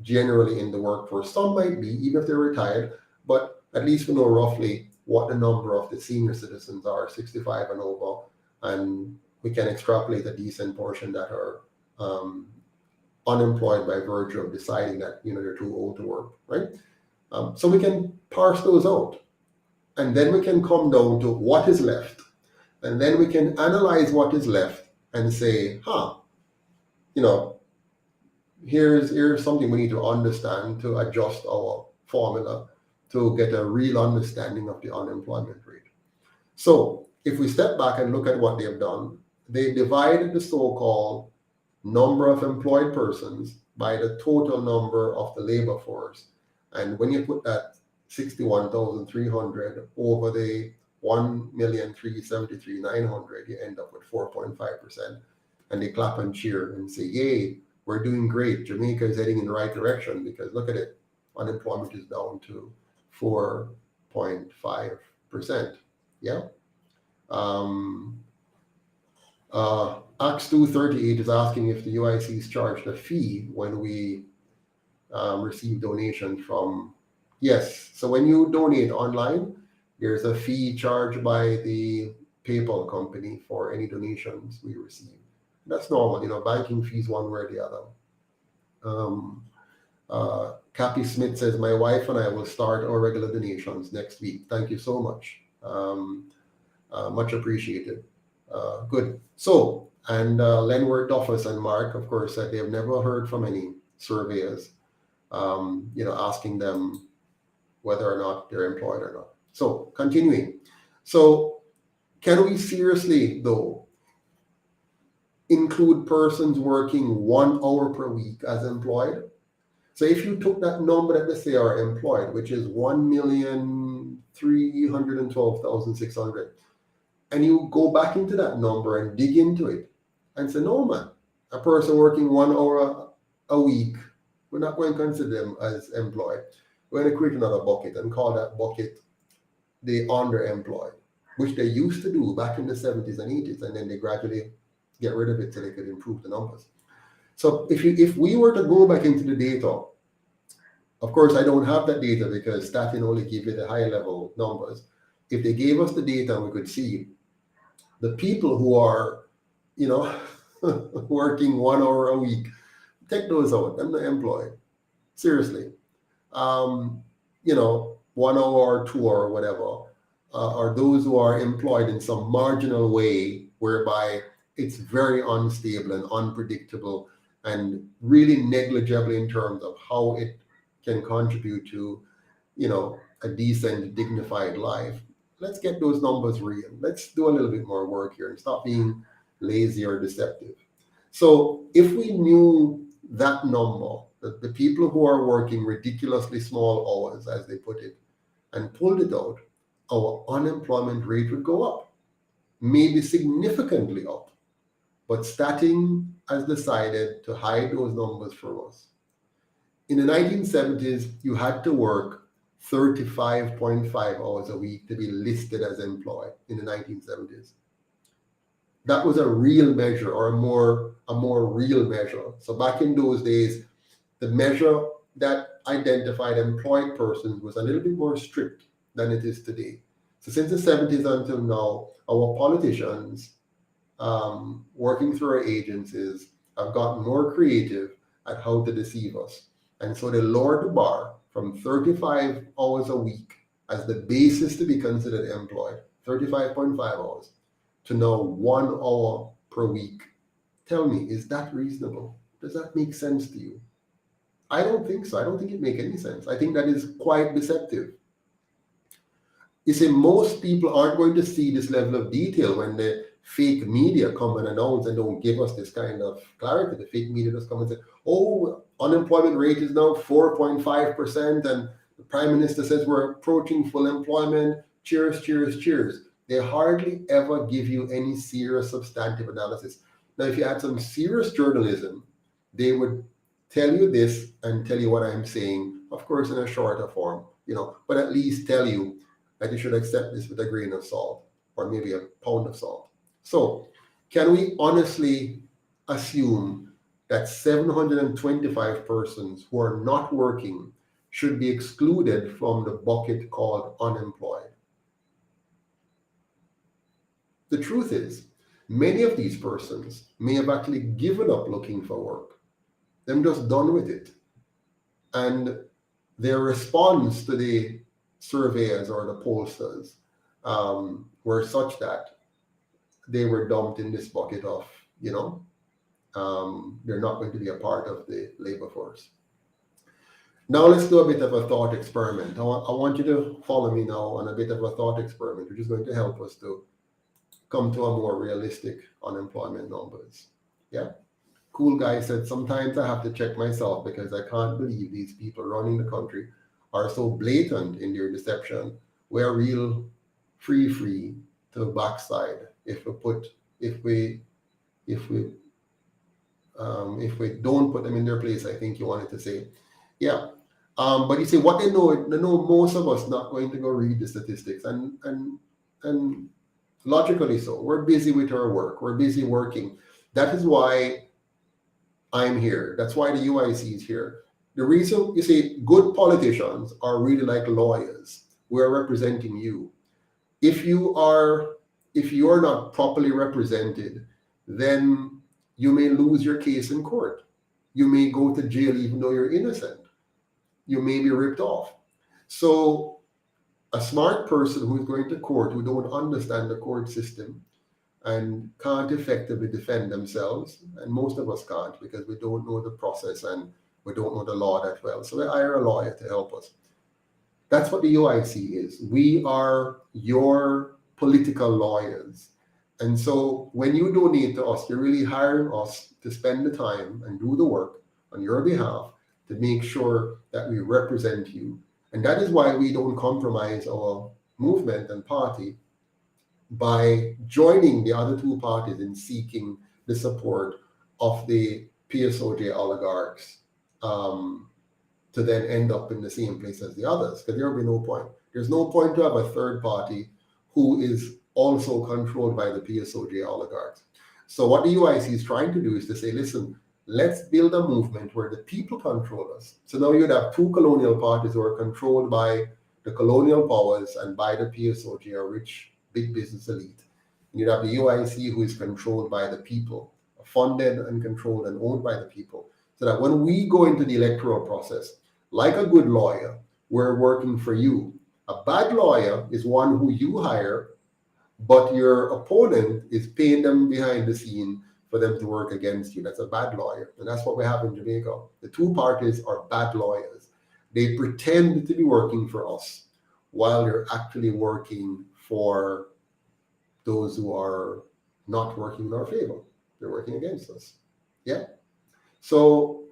Speaker 4: generally in the workforce. Some might be, even if they're retired, but at least we know roughly what the number of the senior citizens are, 65 and over, and we can extrapolate a decent portion that are unemployed by virtue of deciding that they're too old to work, right? So we can parse those out, and then we can come down to what is left, and then we can analyze what is left and say, here's something we need to understand to adjust our formula to get a real understanding of the unemployment rate. So if we step back and look at what they've done, they divided the so-called number of employed persons by the total number of the labor force. And when you put that 61,300 over the 1,373,900, you end up with 4.5%. And they clap and cheer and say, yay, we're doing great. Jamaica is heading in the right direction, because look at it. Unemployment is down to 4.5%. Yeah. Acts 2:38 is asking if the UICs charged a fee when we receive donations from. Yes. So when you donate online, there's a fee charged by the PayPal company for any donations we receive. That's normal, banking fees one way or the other. Cappy Smith says, my wife and I will start our regular donations next week. Thank you so much. Much appreciated. Good. So, and Lenward Duffus and Mark, of course, said they have never heard from any surveyors, asking them whether or not they're employed or not. So, continuing. So, can we seriously, though, include persons working 1 hour per week as employed? So if you took that number that they say are employed, which is 1,312,600, and you go back into that number and dig into it and say, no, man, a person working 1 hour a week, we're not going to consider them as employed. We're going to create another bucket and call that bucket the underemployed, which they used to do back in the 70s and 80s, and then they gradually get rid of it so they could improve the numbers. So if we were to go back into the data, of course I don't have that data because Statin only give you the high level numbers. If they gave us the data, we could see the people who are, working 1 hour a week, take those out. I'm not employed. Seriously. 1 hour or 2 hour or whatever, are those who are employed in some marginal way whereby it's very unstable and unpredictable and really negligible in terms of how it can contribute to, a decent, dignified life. Let's get those numbers real. Let's do a little bit more work here and stop being lazy or deceptive. So if we knew that number, the people who are working ridiculously small hours, as they put it, and pulled it out, our unemployment rate would go up. may be significantly up, but Statting has decided to hide those numbers from us. In the 1970s, you had to work 35.5 hours a week to be listed as employed in the 1970s. That was a real measure, or a more real measure. So back in those days, the measure that identified employed persons was a little bit more strict than it is today. So since the 70s until now, our politicians, working through our agencies, have gotten more creative at how to deceive us. And so they lowered the bar from 35 hours a week as the basis to be considered employed, 35.5 hours, to now 1 hour per week. Tell me, is that reasonable? Does that make sense to you? I don't think so. I don't think it makes any sense. I think that is quite deceptive. You see, most people aren't going to see this level of detail when the fake media come and announce and don't give us this kind of clarity. The fake media just come and say, oh, unemployment rate is now 4.5%, and the Prime Minister says we're approaching full employment. Cheers, cheers, cheers. They hardly ever give you any serious substantive analysis. Now, if you had some serious journalism, they would tell you this and tell you what I'm saying, of course, in a shorter form, but at least tell you that you should accept this with a grain of salt, or maybe a pound of salt. So, can we honestly assume that 725 persons who are not working should be excluded from the bucket called unemployed? The truth is, many of these persons may have actually given up looking for work. They're just done with it. And their response to the surveyors or the pollsters were such that they were dumped in this bucket of, they're not going to be a part of the labor force. Now let's do a bit of a thought experiment. I want you to follow me now on a bit of a thought experiment, which is going to help us to come to a more realistic unemployment numbers. Yeah. Cool guy said, sometimes I have to check myself because I can't believe these people running the country are so blatant in their deception. We're real free to backside if we don't put them in their place. I think you wanted to say, yeah. But you see, what they know most of us not going to go read the statistics, and logically so. We're busy with our work. We're busy working. That is why I'm here. That's why the UIC is here. The reason, you see, good politicians are really like lawyers. We're representing you. If you are not properly represented, then you may lose your case in court. You may go to jail even though you're innocent. You may be ripped off. So a smart person who is going to court, who don't understand the court system and can't effectively defend themselves, and most of us can't because we don't know the process and we don't know the law that well. So we hire a lawyer to help us. That's what the UIC is. We are your political lawyers. And so when you donate to us, you're really hiring us to spend the time and do the work on your behalf to make sure that we represent you. And that is why we don't compromise our movement and party by joining the other two parties in seeking the support of the PSOJ oligarchs to then end up in the same place as the others, because there will be no point. There's no point to have a third party who is also controlled by the PSOJ oligarchs. So what the UIC is trying to do is to say, listen, let's build a movement where the people control us. So now you'd have two colonial parties who are controlled by the colonial powers and by the PSOJ, a rich big business elite. And you'd have the UIC, who is controlled by the people, funded and controlled and owned by the people. So that when we go into the electoral process, like a good lawyer, we're working for you. A bad lawyer is one who you hire, but your opponent is paying them behind the scene for them to work against you. That's a bad lawyer. And that's what we have in Jamaica. The two parties are bad lawyers. They pretend to be working for us while they're actually working for those who are not working in our favor. They're working against us. Yeah. So,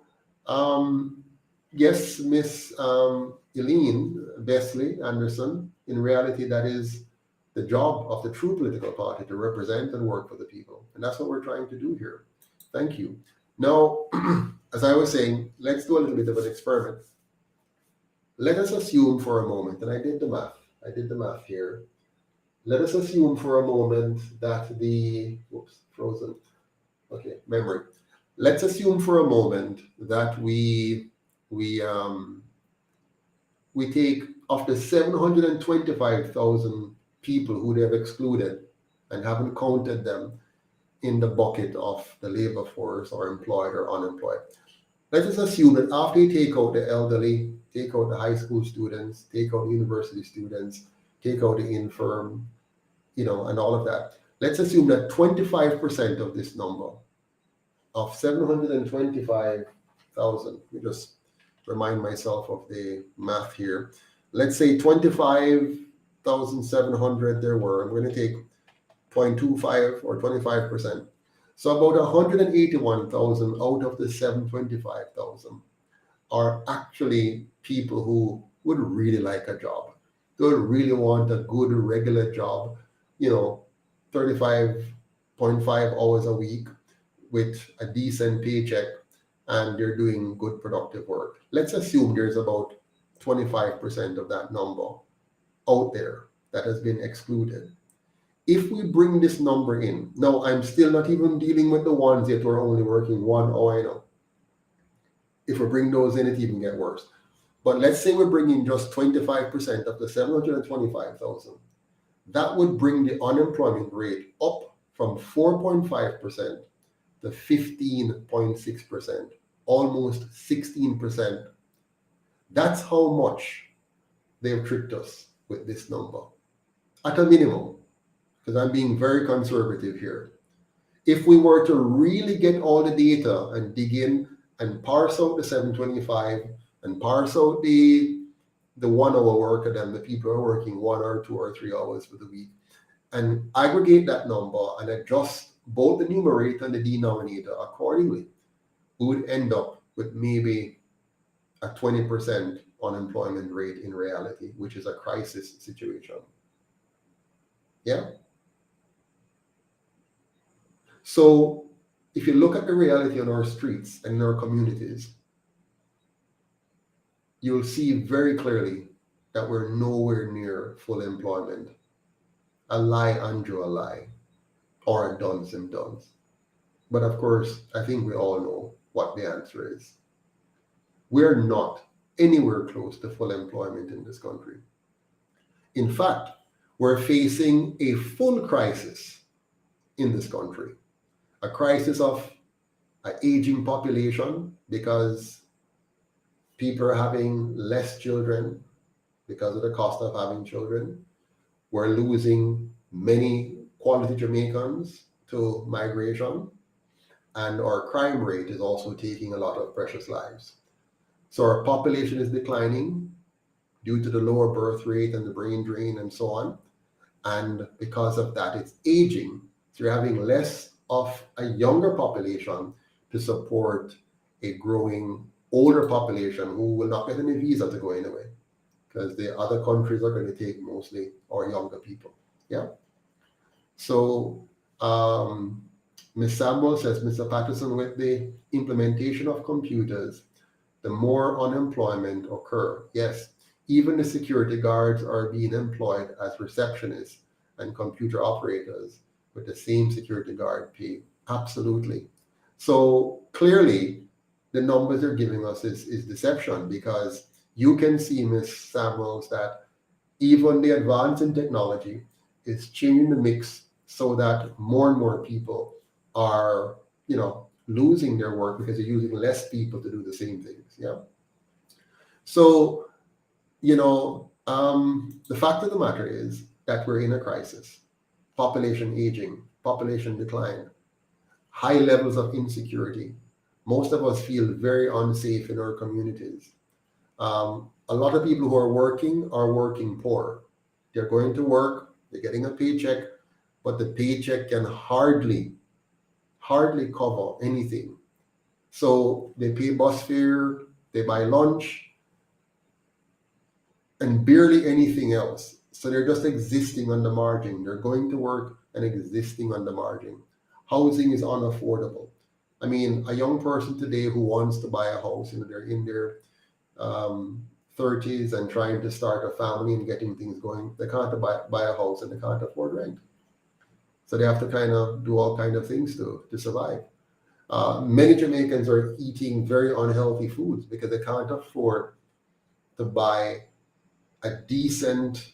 Speaker 4: yes, Miss Eileen Besley Anderson, in reality, that is the job of the true political party to represent and work for the people. And that's what we're trying to do here. Thank you. Now, as I was saying, let's do a little bit of an experiment. Let us assume for a moment, and I did the math here. Let us assume for a moment that memory. Let's assume for a moment that we take of the 725,000 people who they have excluded and haven't counted them in the bucket of the labor force or employed or unemployed. Let us assume that after you take out the elderly, take out the high school students, take out university students, take out the infirm, and all of that. Let's assume that 25% of this number, of 725,000, let me just remind myself of the math here. Let's say 25,700 there were. I'm going to take 0.25 or 25%. So about 181,000 out of the 725,000 are actually people who would really like a job. They would really want a good regular job, 35.5 hours a week with a decent paycheck, and they're doing good productive work. Let's assume there's about 25% of that number out there that has been excluded. If we bring this number in, now I'm still not even dealing with the ones that were only working 1 hour. If we bring those in, it even get worse. But let's say we're bringing just 25% of the 725,000. That would bring the unemployment rate up from 4.5% to 15.6%, almost 16%. That's how much they've tricked us with this number, at a minimum, because I'm being very conservative here. If we were to really get all the data and dig in and parse out the 725 and parse out the 1 hour work of them, the people who are working 1 or 2 or 3 hours for the week, and aggregate that number and adjust both the numerator and the denominator accordingly, we would end up with maybe a 20% unemployment rate in reality, which is a crisis situation. Yeah. So if you look at the reality on our streets and in our communities, you'll see very clearly that we're nowhere near full employment. A lie, Andrew, a lie, or a dunce and dunce. But of course, I think we all know what the answer is. We're not anywhere close to full employment in this country. In fact, we're facing a full crisis in this country. A crisis of an aging population because people are having less children because of the cost of having children. We're losing many quality Jamaicans to migration, and our crime rate is also taking a lot of precious lives. So our population is declining due to the lower birth rate and the brain drain and so on. And because of that, it's aging. So you're having less of a younger population to support a growing older population who will not get any visa to go anyway, because the other countries are going to take mostly our younger people. Yeah. So Ms. Samuel says, Mr. Patterson, with the implementation of computers, the more unemployment occur. Yes, even the security guards are being employed as receptionists and computer operators with the same security guard pay. Absolutely. So clearly, the numbers they're giving us is deception, because you can see, Ms. Samuels, that even the advance in technology is changing the mix so that more and more people are, losing their work because they're using less people to do the same things. Yeah. So, the fact of the matter is that we're in a crisis. Population aging, population decline, high levels of insecurity. Most of us feel very unsafe in our communities. A lot of people who are working poor. They're going to work, they're getting a paycheck, but the paycheck can hardly cover anything. So they pay bus fare, they buy lunch, and barely anything else. So they're just existing on the margin. They're going to work and existing on the margin. Housing is unaffordable. I mean, a young person today who wants to buy a house, they're in their 30s and trying to start a family and getting things going, they can't buy a house and they can't afford rent. So they have to kind of do all kinds of things to survive. Many Jamaicans are eating very unhealthy foods because they can't afford to buy a decent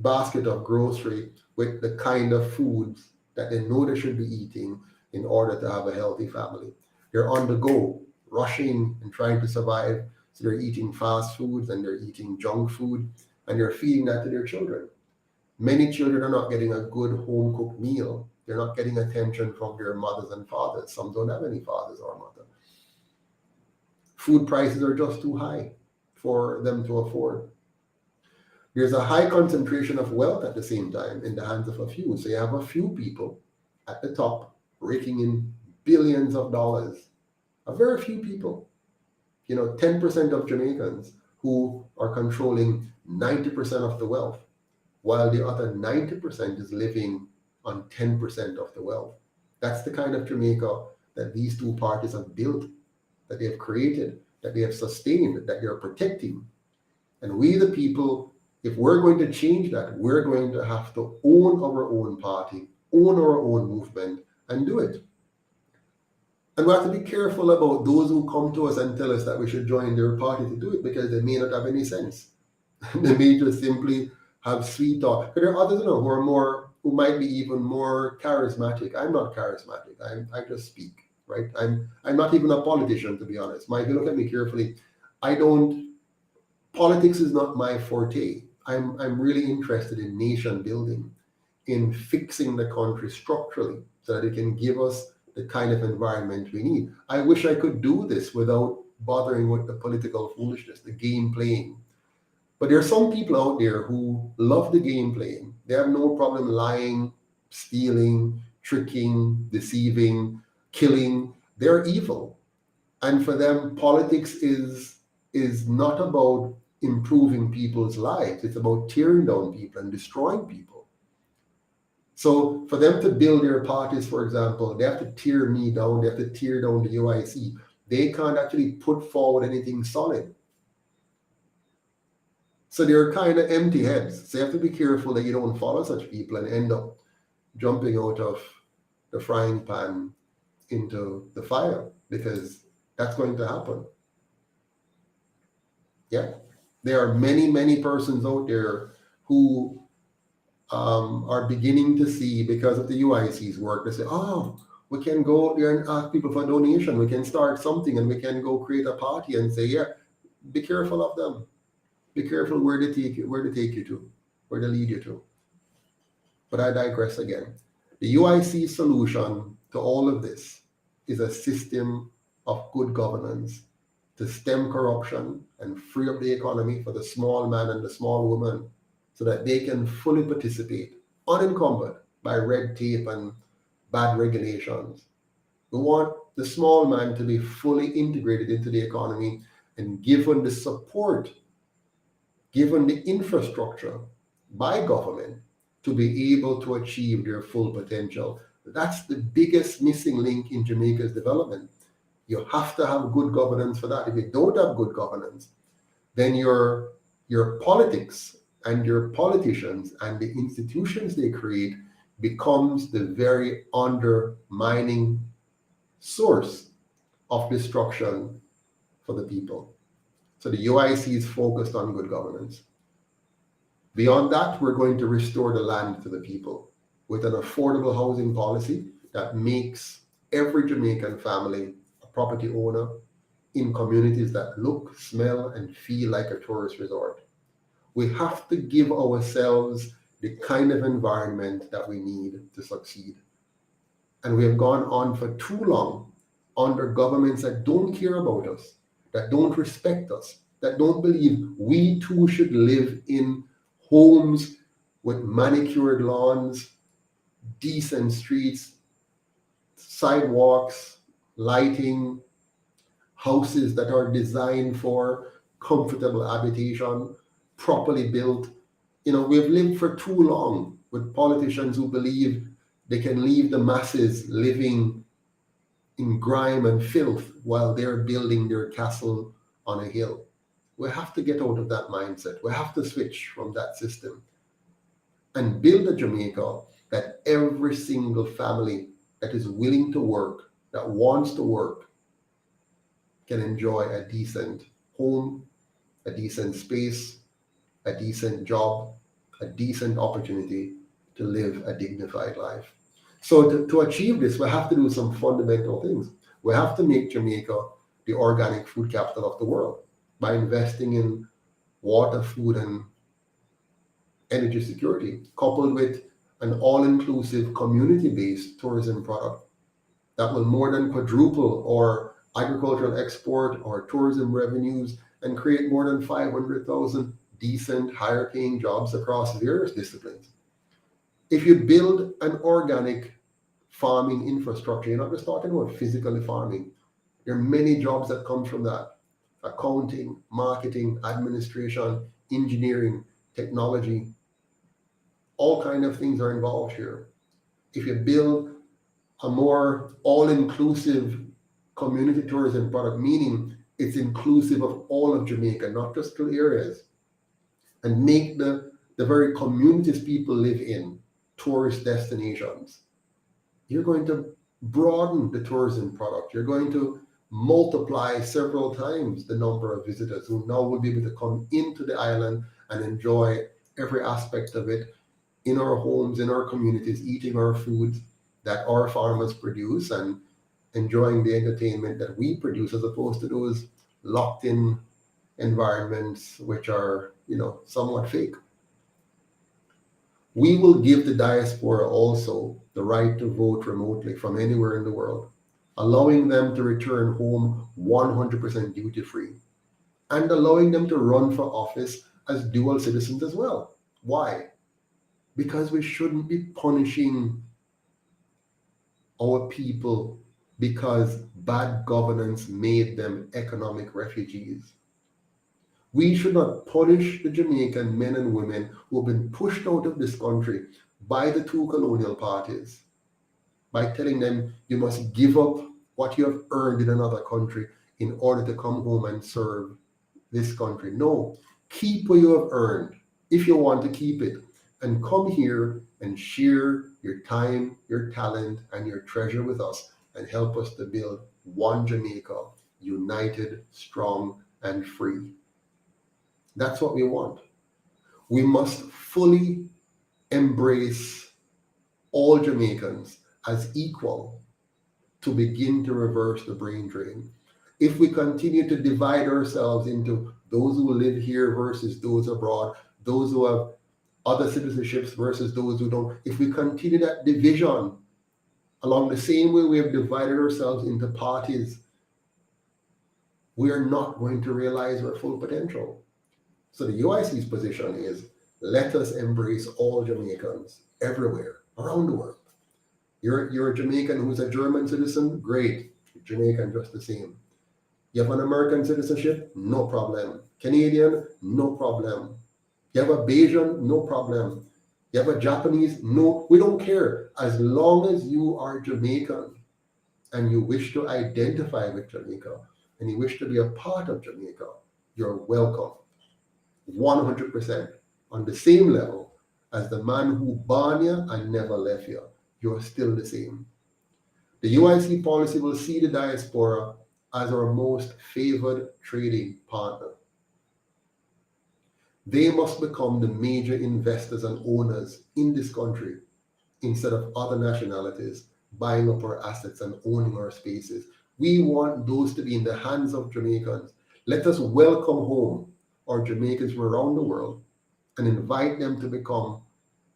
Speaker 4: basket of grocery with the kind of foods that they know they should be eating in order to have a healthy family. They're on the go, rushing and trying to survive. So they're eating fast foods and they're eating junk food and they're feeding that to their children. Many children are not getting a good home cooked meal. They're not getting attention from their mothers and fathers. Some don't have any fathers or mother. Food prices are just too high for them to afford. There's a high concentration of wealth at the same time in the hands of a few. So you have a few people at the top raking in billions of dollars. A very few people, 10% of Jamaicans who are controlling 90% of the wealth, while the other 90% is living on 10% of the wealth. That's the kind of Jamaica that these two parties have built, that they have created, that they have sustained, that they're protecting. And we, the people, if we're going to change that, we're going to have to own our own party, own our own movement, and do it. And we have to be careful about those who come to us and tell us that we should join their party to do it, because they may not have any sense. They may just simply have sweet talk. But there are others who might be even more charismatic. I'm not charismatic. I just speak, right? I'm not even a politician, to be honest. If you look at me carefully, politics is not my forte. I'm really interested in nation building, in fixing the country structurally so that it can give us the kind of environment we need. I wish I could do this without bothering with the political foolishness, the game playing. But there are some people out there who love the game playing. They have no problem lying, stealing, tricking, deceiving, killing. They're evil. And for them, politics is not about improving people's lives. It's about tearing down people and destroying people. So for them to build their parties, for example, they have to tear me down. They have to tear down the UIC. They can't actually put forward anything solid. So they're kind of empty heads. So you have to be careful that you don't follow such people and end up jumping out of the frying pan into the fire, because that's going to happen. Yeah. There are many, many persons out there who are beginning to see, because of the UIC's work, they say, we can go out there and ask people for donation. We can start something and we can go create a party and say, yeah, be careful of them. Be careful where they take you to, where they lead you to. But I digress again. The UIC solution to all of this is a system of good governance to stem corruption and free up the economy for the small man and the small woman, so that they can fully participate, unencumbered by red tape and bad regulations. We want the small man to be fully integrated into the economy and given the support, given the infrastructure by government to be able to achieve their full potential. That's the biggest missing link in Jamaica's development. You have to have good governance for that. If you don't have good governance, then your politics and your politicians and the institutions they create becomes the very undermining source of destruction for the people. So the UIC is focused on good governance. Beyond that, we're going to restore the land to the people with an affordable housing policy that makes every Jamaican family a property owner in communities that look, smell, and feel like a tourist resort. We have to give ourselves the kind of environment that we need to succeed. And we have gone on for too long under governments that don't care about us, that don't respect us, that don't believe we too should live in homes with manicured lawns, decent streets, sidewalks, lighting, houses that are designed for comfortable habitation, properly built, We've lived for too long with politicians who believe they can leave the masses living in grime and filth while they're building their castle on a hill. We have to get out of that mindset. We have to switch from that system and build a Jamaica that every single family that is willing to work, that wants to work, can enjoy a decent home, a decent space, a decent job, a decent opportunity to live a dignified life. So to achieve this, we have to do some fundamental things. We have to make Jamaica the organic food capital of the world by investing in water, food, and energy security, coupled with an all-inclusive community-based tourism product that will more than quadruple our agricultural export or tourism revenues and create more than 500,000 decent, higher-paying jobs across various disciplines. If you build an organic farming infrastructure, you're not just talking about physically farming. There are many jobs that come from that. Accounting, marketing, administration, engineering, technology, all kinds of things are involved here. If you build a more all-inclusive community tourism product, meaning it's inclusive of all of Jamaica, not just two areas, and make the very communities people live in tourist destinations, you're going to broaden the tourism product. You're going to multiply several times the number of visitors who now will be able to come into the island and enjoy every aspect of it in our homes, in our communities, eating our foods that our farmers produce and enjoying the entertainment that we produce, as opposed to those locked in environments which are, somewhat fake. We will give the diaspora also the right to vote remotely from anywhere in the world, allowing them to return home 100% duty-free, and allowing them to run for office as dual citizens as well. Why? Because we shouldn't be punishing our people because bad governance made them economic refugees. We should not punish the Jamaican men and women who have been pushed out of this country by the two colonial parties by telling them you must give up what you have earned in another country in order to come home and serve this country. No, keep what you have earned if you want to keep it, and come here and share your time, your talent, and your treasure with us and help us to build one Jamaica, united, strong, and free. That's what we want. We must fully embrace all Jamaicans as equal to begin to reverse the brain drain. If we continue to divide ourselves into those who live here versus those abroad, those who have other citizenships versus those who don't, if we continue that division along the same way we have divided ourselves into parties, we are not going to realize our full potential. So the UIC's position is, let us embrace all Jamaicans everywhere, around the world. You're a Jamaican who's a German citizen? Great. Jamaican just the same. You have an American citizenship? No problem. Canadian? No problem. You have a Bayesian? No problem. You have a Japanese? No, we don't care. As long as you are Jamaican and you wish to identify with Jamaica and you wish to be a part of Jamaica, you're welcome. 100% on the same level as the man who born you and never left you. You're still the same. The UIC policy will see the diaspora as our most favored trading partner. They must become the major investors and owners in this country instead of other nationalities buying up our assets and owning our spaces. We want those to be in the hands of Jamaicans. Let us welcome home our Jamaicans from around the world and invite them to become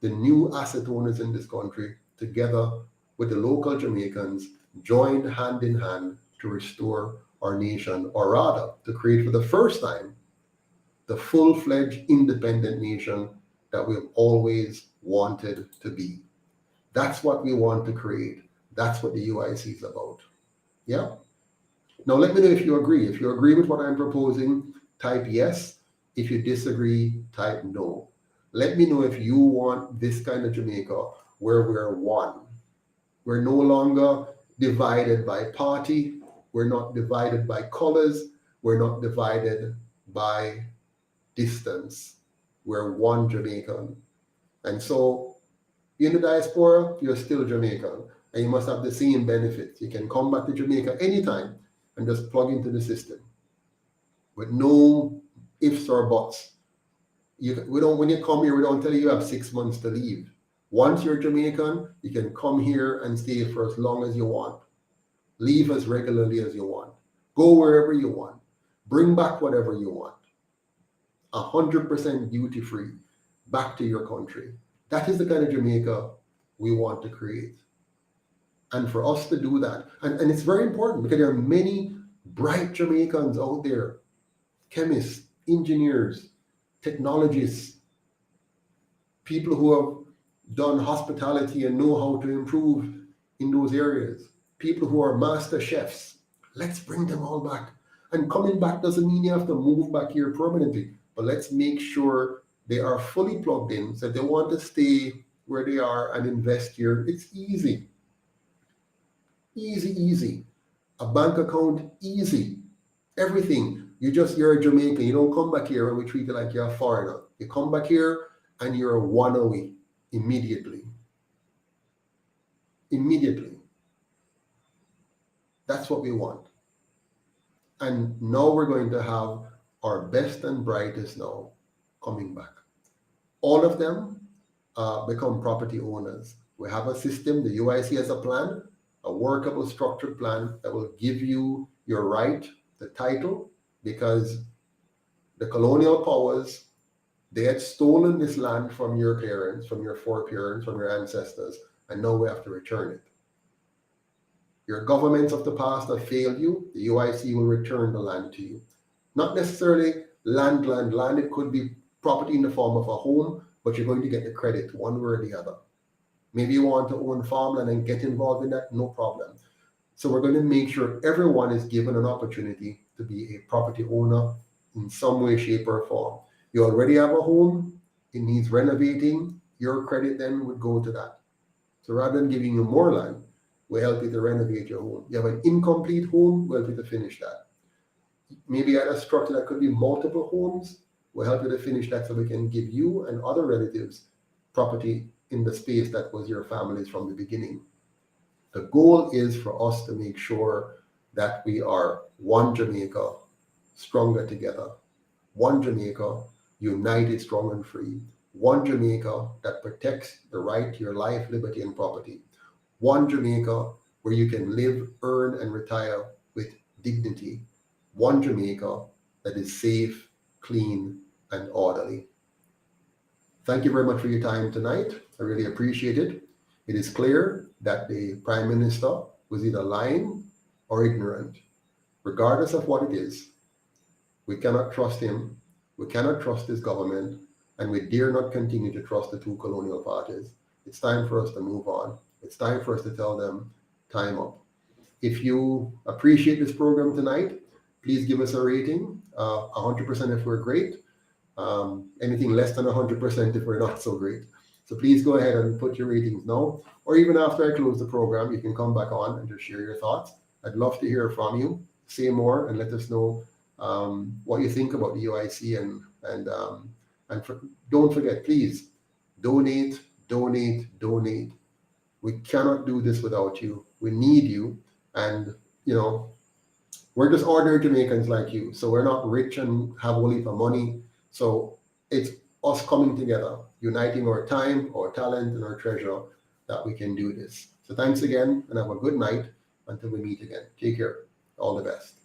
Speaker 4: the new asset owners in this country, together with the local Jamaicans, joined hand in hand to restore our nation, or rather to create for the first time the full-fledged independent nation that we've always wanted to be. That's what we want to create. That's what the UIC is about. Yeah? Now let me know if you agree. If you agree with what I'm proposing, type yes. If you disagree, type no. Let me know if you want this kind of Jamaica where we're one. We're no longer divided by party. We're not divided by colors. We're not divided by distance. We're one Jamaican. And so in the diaspora, you're still Jamaican. And you must have the same benefits. You can come back to Jamaica anytime and just plug into the system with no ifs or buts. When you come here, we don't tell you have 6 months to leave. Once you're Jamaican, you can come here and stay for as long as you want. Leave as regularly as you want. Go wherever you want. Bring back whatever you want. 100% duty-free back to your country. That is the kind of Jamaica we want to create. And for us to do that, and it's very important because there are many bright Jamaicans out there, chemists, engineers, technologists, people who have done hospitality and know how to improve in those areas, people who are master chefs. Let's bring them all back. And coming back doesn't mean you have to move back here permanently, but let's make sure they are fully plugged in. So if they want to stay where they are and invest here, it's easy. Easy. A bank account, easy. Everything. You're a Jamaican. You don't come back here and we treat you like you're a foreigner. You come back here and you're a one away immediately. That's what we want. And now we're going to have our best and brightest now coming back. All of them become property owners. We have a system, the UIC has a plan, a workable structured plan that will give you your right, the title, because the colonial powers, they had stolen this land from your parents, from your foreparents, from your ancestors, and now we have to return it. Your governments of the past have failed you. The UIC will return the land to you. Not necessarily land. It could be property in the form of a home, but you're going to get the credit one way or the other. Maybe you want to own farmland and get involved in that, no problem. So we're going to make sure everyone is given an opportunity to be a property owner in some way, shape, or form. You already have a home, it needs renovating, your credit then would go to that. So rather than giving you more land, we'll help you to renovate your home. You have an incomplete home, we'll help you to finish that. Maybe at a structure that could be multiple homes, we'll help you to finish that so we can give you and other relatives property in the space that was your family's from the beginning. The goal is for us to make sure that we are one Jamaica, stronger together. One Jamaica, united, strong and free. One Jamaica that protects the right to your life, liberty, and property. One Jamaica where you can live, earn, and retire with dignity. One Jamaica that is safe, clean, and orderly. Thank you very much for your time tonight. I really appreciate it. It is clear that the Prime Minister was either lying or ignorant. Regardless of what it is, we cannot trust him, we cannot trust his government, and we dare not continue to trust the two colonial parties. It's time for us to move on. It's time for us to tell them, time up. If you appreciate this program tonight, please give us a rating, 100% if we're great, anything less than 100% if we're not so great. So please go ahead and put your ratings now, or even after I close the program, you can come back on and just share your thoughts. I'd love to hear from you. Say more and let us know what you think about the UIC, and don't forget, please donate. We cannot do this without you. We need you, and we're just ordinary Jamaicans like you. So we're not rich and have a whole heap of money. So it's us coming together, uniting our time, our talent, and our treasure that we can do this. So thanks again, and have a good night until we meet again. Take care. All the best.